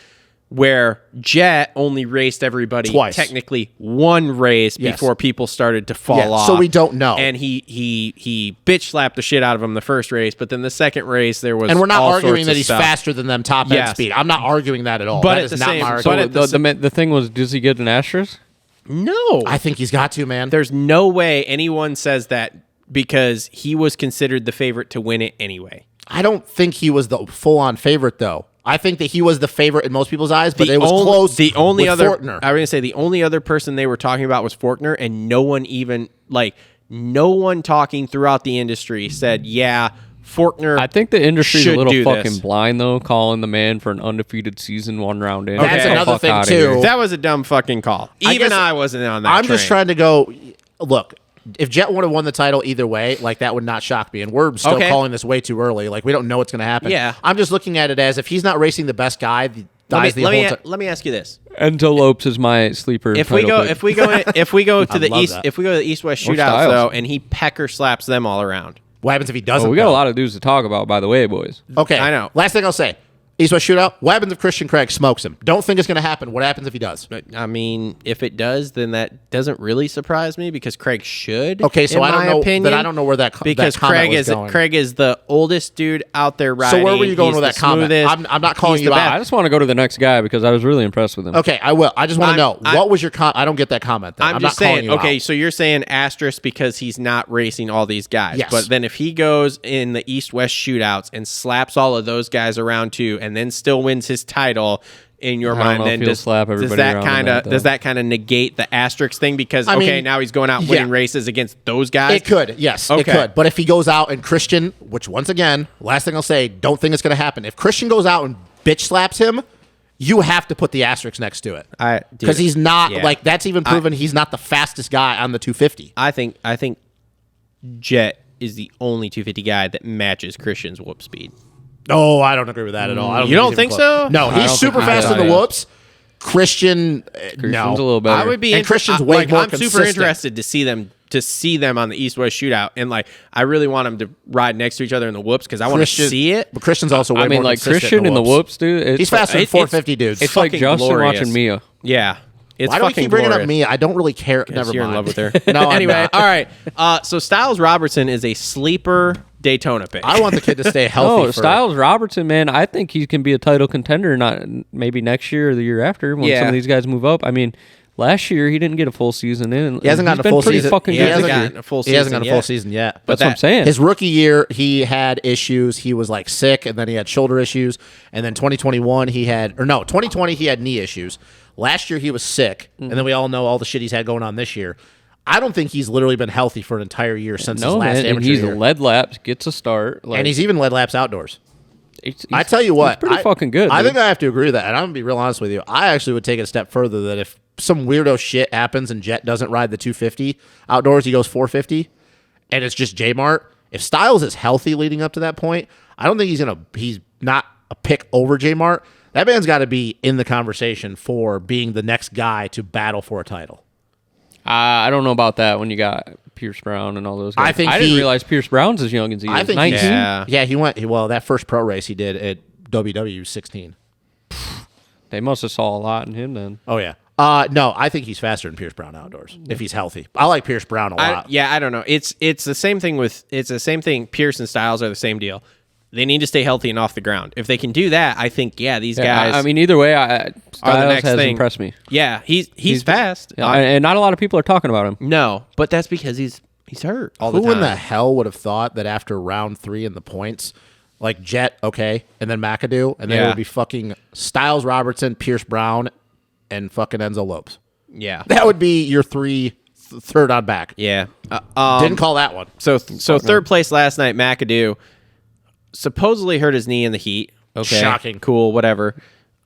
Where Jet only raced everybody Twice. technically one race Yes. before people started to fall Yeah, off. so we don't know. And he bitch slapped the shit out of him the first race, but then the second race there was And we're not all arguing sorts that of he's stuff. faster than them top end Yes. speed. I'm not arguing that at all. But That at is the not same- my so argument. So the thing was, does he get an asterisk? No, I think he's got to, man. there's no way anyone says that because he was considered the favorite to win it anyway. I don't think he was the full-on favorite, though. I think that he was the favorite in most people's eyes, but it was close. The only with other, Fortner. I was gonna say the only other person they were talking about was Faulkner, and no one even no one talking throughout the industry said, "Yeah, Faulkner." I think the industry's a should little do fucking this. blind though, calling the man for an undefeated season 1 round in. That's Get the another fuck thing, outta too. here. That was a dumb fucking call. Even guess- I wasn't on that. I'm just train. trying to go. Look, if Jet would have won the title either way, like that would not shock me. And we're still Okay. calling this way too early. Like we don't know what's going to happen. Yeah. I'm just looking at it as if he's not racing the best guy, dies the let whole me time. let me ask you this: Antelopes is my sleeper. if we title go pick. if we go if we go to the love east that. if we go to the East-West Or shootouts Styles. though, and he pecker slaps them all around. What happens if he doesn't? we got though? a lot of dudes to talk about, by the way, boys. Okay, I know. Last thing I'll say: East-West shootout. What happens if Christian Craig smokes him? Don't think it's going to happen. What happens if he does? I mean, if it does, then that doesn't really surprise me because Craig should. Okay, so in I don't my know. opinion, Then I don't know where that because that comment Craig was is going. Craig is the oldest dude out there riding. So where were you going He's with the that comment? smoothest. I'm not calling He's you the out. best. I just want to go to the next guy because I was really impressed with him. Okay, I will. I just want to I'm- know what was your comment. I don't get that comment. Then. I'm not just calling saying. you Okay, out. so you're saying asterisk because he's not racing all these guys. Yes. But then if he goes in the East-West shootouts and slaps all of those guys around too, and then still wins his title. In your I don't mind, know then if he'll does, slap does everybody that around kind in of that, does though. that kind of negate the asterisk thing? Because I okay, mean, now he's going out winning yeah. races against those guys. It could, yes, it Okay. could. But if he goes out and Christian, which once again, last thing I'll say, don't think it's going to happen. If Christian goes out and bitch slaps him, you have to put the asterisk next to it because he's not yeah. like that's even proven he's not the fastest guy on the 250. I think Jet is the only 250 guy that matches Christian's whoop speed. No, I don't agree with that at all. I You don't he's even think close. so? No, I he's don't super think fast in so, the yeah. whoops. Christian, Christian's no. a little better. I would be And Christian's way more I'm super consistent. interested to see them on the East-West shootout, and like I really want them to ride next to each other in the whoops because I want to Christian- see it. But Christian's also way I mean, more like consistent Christian in the whoops, dude. It's He's faster than It's- 450 dudes. It's like fucking Justin glorious. watching Mia. Yeah, it's Why do we fucking keep bringing glorious. up Mia? I don't really care. Never You're mind. in love with her. No, I'm anyway, not. all right. So Styles Robertson is a sleeper Daytona pick. I want the kid to stay healthy. No, for Styles Robertson, man, I think he can be a title contender. Not maybe next year or the year after when Yeah. some of these guys move up. I mean, last year he didn't get a full season in. He hasn't He's gotten a been full pretty season. Fucking He good hasn't this year. gotten a full He hasn't season got a yet. full season yet. That's what I'm saying. His rookie year, he had issues. He was like sick, and then he had shoulder issues. And then 2021, 2020, he had knee issues. Last year, he was sick, and then we all know all the shit he's had going on this year. I don't think he's literally been healthy for an entire year since his No, last man, and amateur he's year. led laps, gets a start, like, And he's even led laps outdoors. I tell you what, he's pretty fucking good. I dude. think I have to agree with that, and I'm gonna be real honest with you. I actually would take it a step further that if some weirdo shit happens and Jet doesn't ride the 250 outdoors, he goes 450, and it's just J Mart. If Styles is healthy leading up to that point, I don't think he's not a pick over J Mart. That man's got to be in the conversation for being the next guy to battle for a title. I don't know about that when you got Pierce Brown and all those guys. I didn't realize Pierce Brown's as young as he is. I think 19? Yeah. He went well. That first pro race he did at WW 16. They must have saw a lot in him then. Oh yeah. No, I think he's faster than Pierce Brown outdoors if he's healthy. I like Pierce Brown a lot. I don't know. It's the same thing Pierce and Styles are the same deal. They need to stay healthy and off the ground. If they can do that, I think these guys. I mean, either way, Styles are the next has thing. impressed me. Yeah, he's fast. And not a lot of people are talking about him. No, but that's because he's hurt all the time. Who in the hell would have thought that after round 3 in the points, like Jet, okay, and then McAdoo, and then it would be fucking Styles, Robertson, Pierce Brown, and fucking Enzo Lopes. Yeah, That would be your third on back. yeah. Didn't call that one. So third place last night, McAdoo supposedly hurt his knee in the heat. Okay, Shocking. Cool, whatever.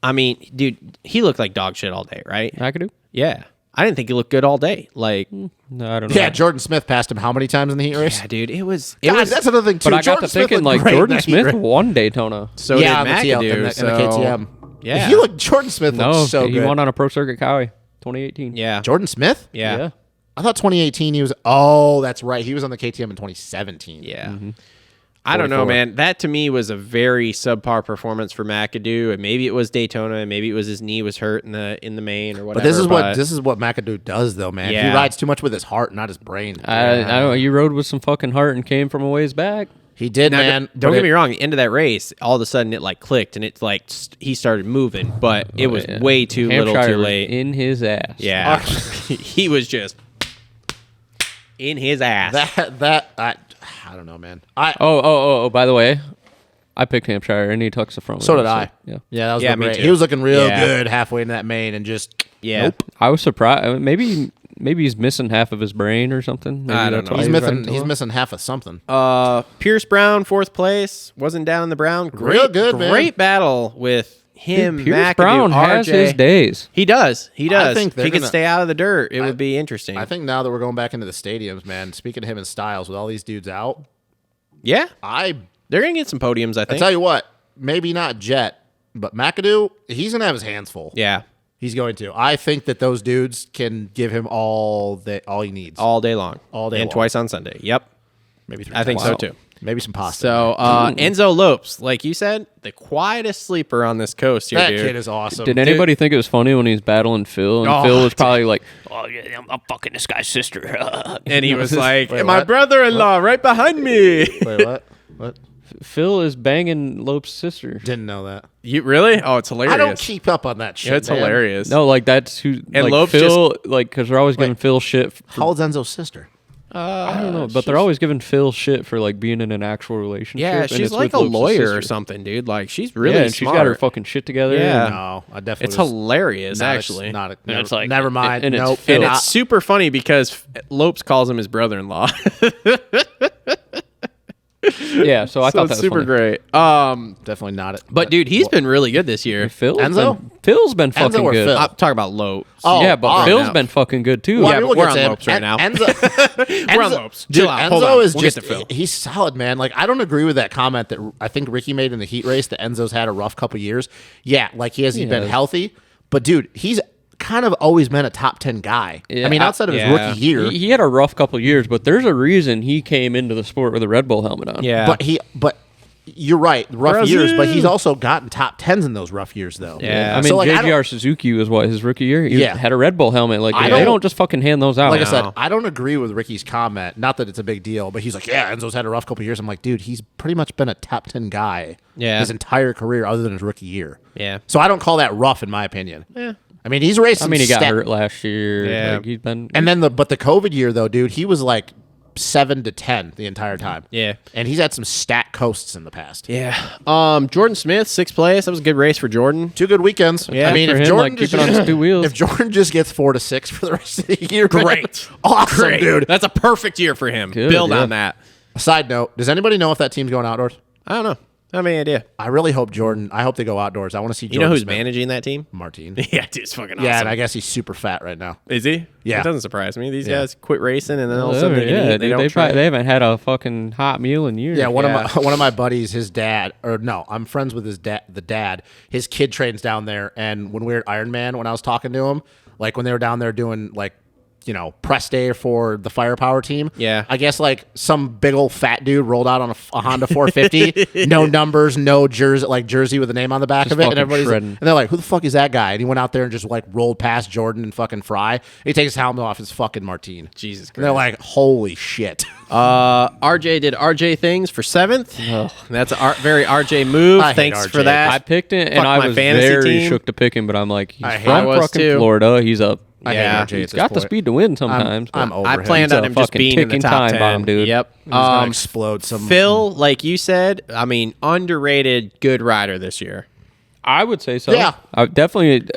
I mean, dude, he looked like dog shit all day, right? McAdoo? Yeah, I didn't think he looked good all day. Like, No, I don't know. Yeah, Jordan Smith passed him how many times in the heat race? yeah, dude, it was. God, that's another thing too. But I got Jordan to Smith thinking, looked like, great in Jordan that heat Smith race. won Daytona. so yeah, did in the TL, McAdoo. in the so, KTM. yeah, he looked. Jordan Smith looked No, so he good. won on a Pro Circuit Cowie 2018. yeah, Jordan Smith? yeah. I thought 2018 he was. Oh, that's right. He was on the KTM in 2017. Yeah. I don't know, 44. man. That to me was a very subpar performance for McAdoo, and maybe it was Daytona, and maybe it was his knee was hurt in the main or whatever. But this is what McAdoo does, though, man. Yeah. He rides too much with his heart, not his brain. I don't know. You rode with some fucking heart and came from a ways back. He did, Now, man. don't get me wrong. The end of that race, all of a sudden it like clicked, and it's like he started moving, but it was way too little, Hampshire too was late. in his ass. Yeah, he was just in his ass. I don't know, man. Oh, by the way, I picked Hampshire and he tucks the front. So wheel, did I. Yeah. Yeah, that was Yeah, me great. too. He was looking real Yeah. good halfway into that main, and just Yeah. nope. I was surprised. Maybe he's missing half of his brain or something. Maybe I don't that's know. why He's riding missing. so He's well. missing half of something. Pierce Brown, 4th place, wasn't down in the Brown. Real good, man. Great battle with him. Dude, Pierce McAdoo, Brown has RJ. his days. He does. He does. think If they're he could gonna- stay out of the dirt, it would be interesting. I think now that we're going back into the stadiums, man. Speaking of him and Styles, with all these dudes out, yeah, I they're gonna get some podiums. I think. tell you what, maybe not Jet, but McAdoo, he's gonna have his hands full. Yeah, He's going to. I think that those dudes can give him all he needs. all day long, All day and long. twice on Sunday. Yep, Maybe 3 I think times. so too. Maybe some pasta. So Enzo Lopes, like you said, the quietest sleeper on this coast here, that dude. kid is awesome. Did anybody think it was funny when he was battling Phil? And Oh, Phil was probably like, "Oh yeah, I'm fucking this guy's sister." And he was like, Wait, "My what? brother-in-law right behind me." Wait, what? What? Phil is banging Lope's sister. Didn't know that. You really? Oh, it's hilarious. I don't keep up on that shit. Yeah, it's man. hilarious. No, like that's who. And like Lopes Phil, like because they're always giving Phil shit. How old's Enzo's sister? I don't know, but they're always giving Phil shit for like being in an actual relationship. Yeah, and she's it's like with a Lopes' lawyer sister. or something, dude. Like she's really Yeah, and smart. she's got her fucking shit together. Yeah. and- No, I definitely. It's was hilarious, not actually. Not a, And never, it's like- never mind. and it's nope. Phil. And Not- it's super funny because Lopes calls him his brother-in-law. Yeah, so I So thought it's that was super funny. great. definitely not it. But dude, he's been really good this year. Enzo? Phil's been fucking or good. Phil? I'm talking about Lopes. Oh, Yeah, but oh, Phil's no. been fucking good too. Well, Yeah, I mean, but we'll we're get on to Lopes him. right now. Enzo, We're on Lopes. Dude, Chill out. Hold Enzo on. is We'll get just to Phil. he's solid, man. Like I don't agree with that comment that I think Ricky made in the heat race that Enzo's had a rough couple years. Yeah, like he's been healthy, but dude, he's kind of always been a top 10 guy. Yeah, I mean, outside of his yeah. rookie year, He had a rough couple years, but there's a reason he came into the sport with a Red Bull helmet on. Yeah. but you're right, rough Brazil. years, but he's also gotten top 10s in those rough years though. Yeah. I mean, So, like, I JGR Suzuki was what his rookie year. He Yeah. had a Red Bull helmet. Like I they don't- don't just fucking hand those out. Like I said, No. I don't agree with Ricky's comment. Not that it's a big deal, but he's like, yeah, Enzo's had a rough couple years. I'm like, dude, he's pretty much been a top 10 guy Yeah. his entire career other than his rookie year. Yeah. So I don't call that rough in my opinion. Yeah. I mean, he's raced I mean, he got stat- hurt last year. Yeah. Like, he's been. And then the COVID year though, dude, he was like 7 to 10 the entire time. Yeah. And he's had some stat coasts in the past. Yeah. Jordan Smith, 6th place. That was a good race for Jordan. 2 good weekends. Yeah. I mean, For if him, Jordan like, just keeping on his two wheels. if Jordan just gets 4 to 6 for the rest of the year, man, Great. awesome, Great. dude. That's a perfect year for him. Good, Build yeah. on that. Side note: does anybody know if that team's going outdoors? I don't know. How many idea? I really hope Jordan. I hope they go outdoors. I want to see. You Jordan know who's Smith. managing that team? Martin. Yeah, dude, it's fucking awesome. Yeah, and I guess he's super fat right now. Is he? Yeah. It doesn't surprise me. These Yeah. guys quit racing and then all of a sudden they can eat. They don't train. They haven't had a fucking hot meal in years. Yeah, one of my buddies, his dad, or no, I'm friends with his dad. The dad, his kid trains down there, and when we were at Ironman, when I was talking to him, like when they were down there doing like, press day for the firepower team. Yeah. I guess like some big old fat dude rolled out on a Honda 450, no numbers, no jersey with a name on the back Just of it, and fucking everybody's shredding. and they're like, "Who the fuck is that guy?" And he went out there and just like rolled past Jordan and fucking Fry. He takes his helmet off, his fucking Martine. Jesus Christ. And they're like, "Holy shit!" RJ did RJ things for 7th. That's a very RJ move. I hate Thanks RJ. for that. I picked it, Fuck and I my was fantasy very team. shook to pick him, but I'm like, he's I hate from I was fucking too. Florida. He's up. I hate Yeah. RJ at He's this got the point. speed to win sometimes. I'm but over I him. planned He's on a him just fucking being in the ticking top time 10. bomb, dude. Yep. He's gonna explode some. Phil, like you said, I mean, underrated good rider this year. I would say so. Yeah. Definitely,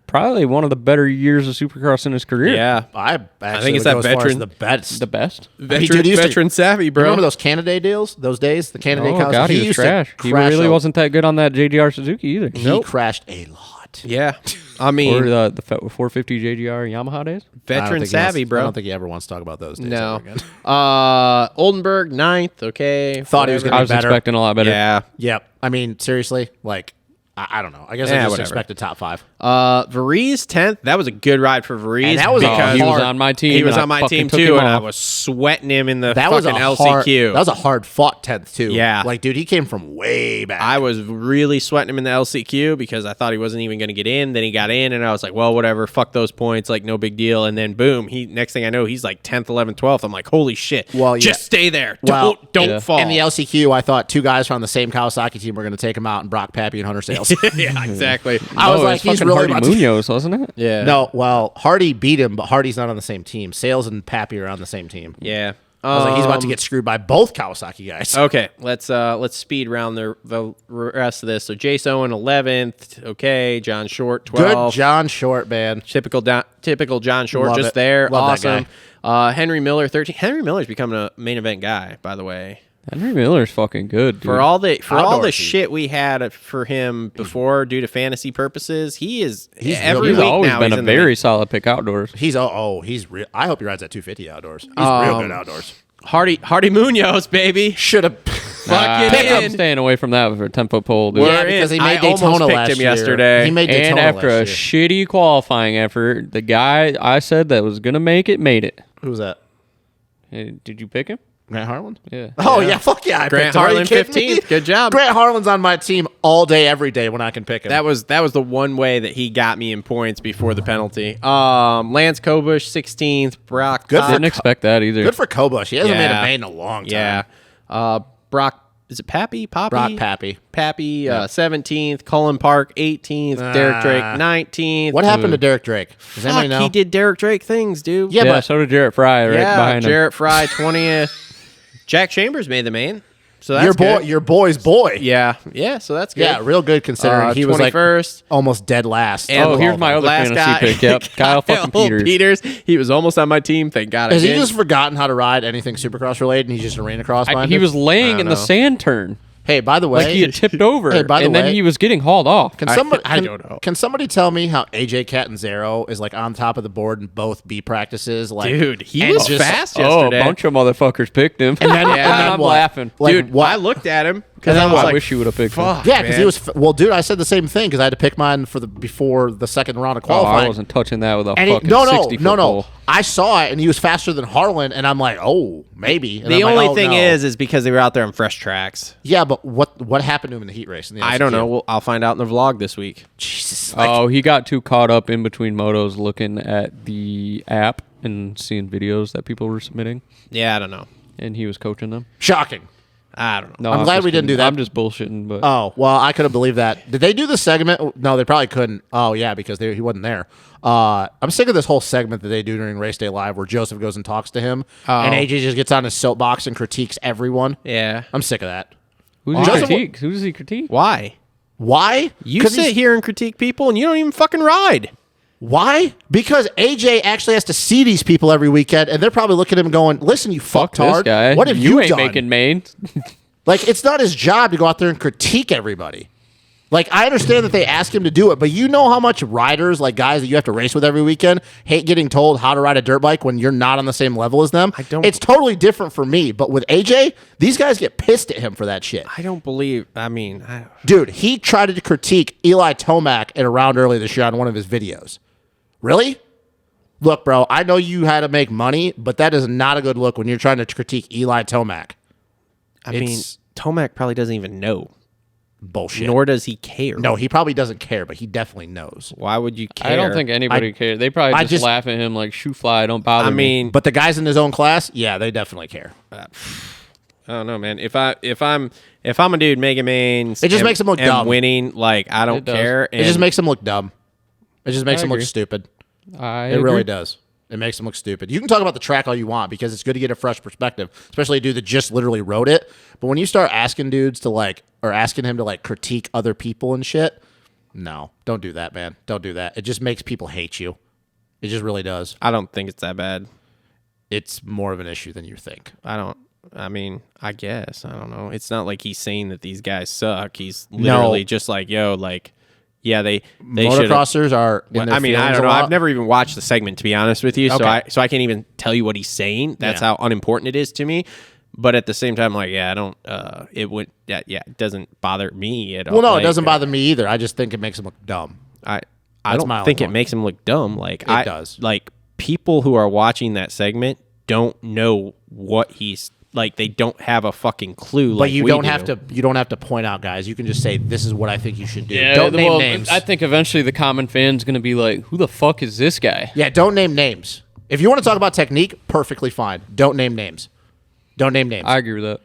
probably one of the better years of Supercross in his career. Yeah. I think it's that veteran- the best. The best. Veteran, he used to- veteran savvy, bro. Remember those Canada deals? Those days, the Canada Oh, cows. God, he was used to trash. He crash really a- wasn't that good on that JGR Suzuki either. He crashed a lot. Yeah. I Or mean, the 450 JGR Yamaha days. veteran savvy, I bro. don't think he ever wants to talk about those days. No. Ever again. Oldenburg, 9th. Okay. Thought he was whatever. gonna I be was better. expecting a lot better. Yeah. Yep. I mean, seriously, like, I don't know. I guess Yeah, I just whatever. expected top 5. Varese 10th. That was a good ride for Varese. And that was a because he was hard- on my team. He was and on my I fucking team took too, him and I off. was sweating him in the That was fucking a hard. LCQ. That was a hard fought 10th too. Yeah. Like, dude, he came from way back. I was really sweating him in the LCQ because I thought he wasn't even going to get in. Then he got in, and I was like, well, whatever. Fuck those points. Like, no big deal. And then, boom, next thing I know, he's like 10th, 11th, 12th. I'm like, holy shit. Well, yeah. Just stay there. Well, Don't yeah. fall. In the LCQ, I thought 2 guys from the same Kawasaki team were going to take him out, and Brock Pappy and Hunter Sales. yeah, exactly. I was No, it like, he's fucking really Hardy about to- Munoz, wasn't it? Yeah. No, well, Hardy beat him, but Hardy's not on the same team. Sales and Pappy are on the same team. Yeah. I was like, he's about to get screwed by both Kawasaki guys. Okay, let's speed round the rest of this. So Jace Owen 11th. Okay, John Short 12th. Good John Short, man. Typical John Short, Love just it. there. Love that Awesome. Henry Miller 13th. Henry Miller's becoming a main event guy, by the way. Henry Miller's fucking good, dude. For all the Outdoorsy. shit we had for him before due to fantasy purposes, he's every real He's week always now been he's a in the very solid pick outdoors. He's real. I hope he rides at 250 outdoors. He's real good outdoors. Hardy Munoz, baby. Should have. Fucking I'm in. staying away from that for a 10-foot pole, dude. We're Yeah, because he in. made I almost Daytona picked last him year. yesterday. He made Daytona And after a last year. shitty qualifying effort, the guy I said that was going to make it, made it. Who was that? Hey, did you pick him? Grant Harlan? Yeah. Oh, yeah. Fuck yeah. I Grant picked him. Are you Harlan kidding me? 15th. Good job. Grant Harlan's on my team all day, every day when I can pick him. That was the one way that he got me in points before the penalty. Lance Kobush 16th. Brock. Good for Didn't expect that either. Good for Kobush. He hasn't made Yeah. a main in a long time. Yeah. Brock. Is it Pappy? Poppy? Brock Pappy. Pappy 17th. Cullen Park 18th. Derek Drake 19th. What happened to Derek Drake? Does anybody Fuck, know? he did Derek Drake things, dude. Yeah, Yeah, but so did Jarrett Fry right behind him. Jarrett Fry 20th. Jack Chambers made the main. So that's good. your boy's boy. Yeah. So that's good. Yeah, real good considering he was like 21st. almost dead last. And Oh, here's my other last fantasy guy, pick. Yep. Kyle fucking Peters. He was almost on my team. Thank God. Has he again. just forgotten how to ride anything Supercross related and he just ran across behind He it? was laying in the know. sand turn. Hey, by the way, Like he had tipped over. Hey, by the and way- then he was getting hauled off. Can somebody I don't know. Can somebody tell me how AJ Catanzaro is like on top of the board in both B practices? Like, Dude, he and was just- fast Oh, a yesterday. bunch of motherfuckers picked him. And then, and then I'm what? laughing. Like, Dude, what? I looked at him. And then I was I like, wish you would have picked him. fuck. yeah, because he man. was. Well, dude, I said the same thing because I had to pick mine before the second round of Oh, qualifying. I wasn't touching that with a And he, fucking no, 60-foot no. pole. I saw it, and he was faster than Harlan, and I'm like, oh, maybe. And The I'm like, only oh, thing no. is because they were out there on fresh tracks. yeah, but what happened to him in the heat race? In the I don't LCQ? know. I'll find out in the vlog this week. Jesus. Like, Oh, he got too caught up in between motos looking at the app and seeing videos that people were submitting, Yeah, I don't know. and he was coaching them. shocking. I don't know. No, I'm glad just we didn't kidding. do that. I'm just bullshitting, but Oh, well, I could have believed that. Did they do the segment? No, they probably couldn't. Oh, yeah, because he wasn't there. I'm sick of this whole segment that they do during Race Day Live where Joseph goes and talks to him, and AJ just gets on his soapbox and critiques everyone. Yeah. I'm sick of that. who does Joseph- he critique? Who does he critique? Why? Why? You 'Cause sit he's- here and critique people and you don't even fucking ride. Why? Because AJ actually has to see these people every weekend, and they're probably looking at him going, listen, you Fuck fucktard. this guy. What have you ain't done? making main? Like, it's not his job to go out there and critique everybody. Like, I understand that they ask him to do it, but you know how much riders, like guys that you have to race with every weekend, hate getting told how to ride a dirt bike when you're not on the same level as them? It's totally different for me, but with AJ, these guys get pissed at him for that shit. I don't believe, Dude, he tried to critique Eli Tomac at a round earlier this year on one of his videos. Really? Look, bro, I know you had to make money, but that is not a good look when you're trying to critique Eli Tomac. I mean, Tomac probably doesn't even know. Bullshit. Nor does he care. No, he probably doesn't care, but he definitely knows. Why would you care? I don't think anybody cares. They probably just laugh at him like, shoe fly, don't bother me. But the guys in his own class, yeah, they definitely care. I don't know, man. If I'm a dude making mains, it just makes him look dumb. Winning, like I don't care. It just makes him look dumb. It just makes him look stupid. It really does. It makes him look stupid. You can talk about the track all you want because it's good to get a fresh perspective, especially a dude that just literally rode it. But when you start asking dudes to or asking him to critique other people and shit, no, don't do that, man. Don't do that. It just makes people hate you. It just really does. I don't think it's that bad. It's more of an issue than you think. I guess. I don't know. It's not like he's saying that these guys suck. He's literally just like, yo, like, yeah, they motocrossers are. I don't know. I've never even watched the segment, to be honest with you. Okay. So I can't even tell you what he's saying. That's how unimportant it is to me. But at the same time, like, yeah, I don't. It doesn't bother me at all. Well, no, it doesn't bother me either. I just think it makes him look dumb. I don't think it makes him look dumb. Like it does. Like people who are watching that segment don't know what he's. Like they don't have a fucking clue. But you don't have to. You don't have to point out guys. You can just say this is what I think you should do. Yeah, don't name names. I think eventually the common fan's gonna be like, "Who the fuck is this guy?" Yeah, don't name names. If you want to talk about technique, perfectly fine. Don't name names. Don't name names. I agree with that.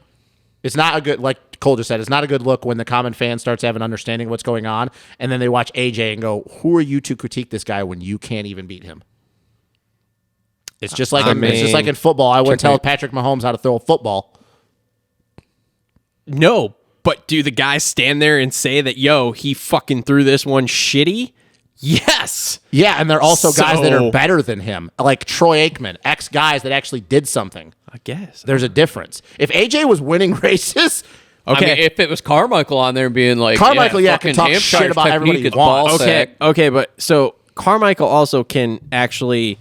It's not a good, like Cole just said, it's not a good look when the common fan starts having understanding of what's going on, and then they watch AJ and go, "Who are you to critique this guy when you can't even beat him?" It's just like it's just like in football. I wouldn't tell Patrick Mahomes how to throw a football. No, but do the guys stand there and say that, yo, he fucking threw this one shitty? Yes. Yeah, and they're also guys that are better than him, like Troy Aikman, ex-guys that actually did something. I guess. There's a difference. If AJ was winning races... Okay, I mean, if it was Carmichael on there being like... Carmichael, can talk shit about everybody he wants. Okay, but so Carmichael also can actually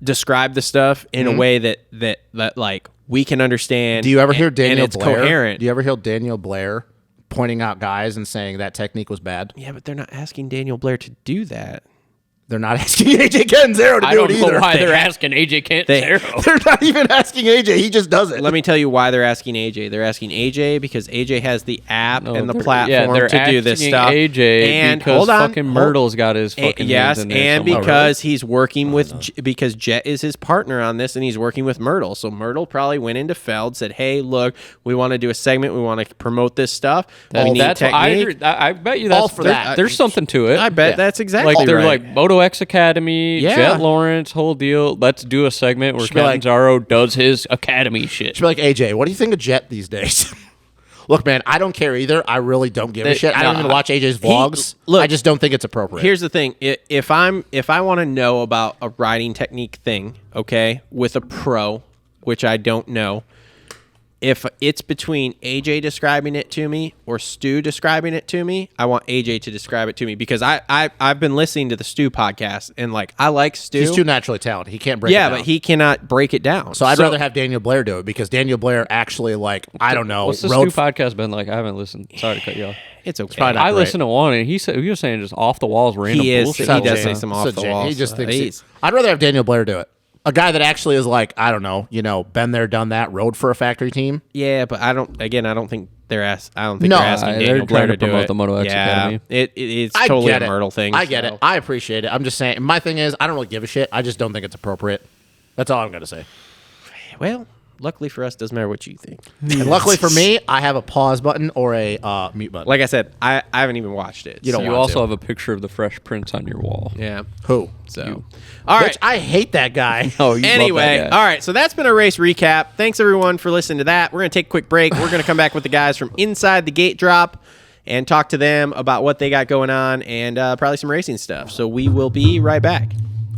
describe the stuff in a way that like we can understand. Do you ever hear Daniel Blair? Coherent. Do you ever hear Daniel Blair pointing out guys and saying that technique was bad? Yeah, but they're not asking Daniel Blair to do that. They're not asking AJ Canzero to do it either. I don't know why they're asking AJ Canzero. They're not even asking AJ. He just does it. Let me tell you why they're asking AJ. They're asking AJ because AJ has the app and the platform to do this stuff. AJ and because fucking Myrtle's got his fucking hands in there. And because he's working with because Jet is his partner on this, and he's working with Myrtle. So Myrtle probably went into Feld, said, "Hey, look, we want to do a segment. We want to promote this stuff. We need technique." I bet you that's there's something to it. I bet that's exactly like they're right. like Moto X Academy, Jet Lawrence, whole deal. Let's do a segment where Catanzaro does his academy shit. Should be like, AJ, what do you think of Jet these days? Look, man, I don't care either. I really don't give a shit. I don't even watch AJ's vlogs. I just don't think it's appropriate. Here's the thing: if I want to know about a riding technique thing, okay, with a pro, which I don't know, if it's between AJ describing it to me or Stu describing it to me, I want AJ to describe it to me because I've been listening to the Stu podcast and like I like Stu. He's too naturally talented. He can't break it down. Yeah, but he cannot break it down. So I'd rather have Daniel Blair do it because Daniel Blair actually I don't know. What's the Stu podcast been like? I haven't listened. Sorry to cut you off. It's okay. I listened to one and he was saying just off the walls random bullshit. He does say some off the walls. He just thinks I'd rather have Daniel Blair do it. A guy that actually is like, I don't know, been there, done that, rode for a factory team. Yeah, but I don't think they're asking Daniel Blair to promote the Moto X Academy. It's totally a Myrtle thing. I get it. I appreciate it. I'm just saying, my thing is, I don't really give a shit. I just don't think it's appropriate. That's all I'm going to say. Well, luckily for us, doesn't matter what you think. And luckily for me, I have a pause button or a mute button. Like I said, I haven't even watched it. You also have a picture of the Fresh Prince on your wall. Yeah. Who? So, all right. I hate that guy. Oh, you anyway, love that guy. All right. So that's been a race recap. Thanks everyone for listening to that. We're gonna take a quick break. We're gonna come back with the guys from Inside the Gate Drop and talk to them about what they got going on and probably some racing stuff. So we will be right back.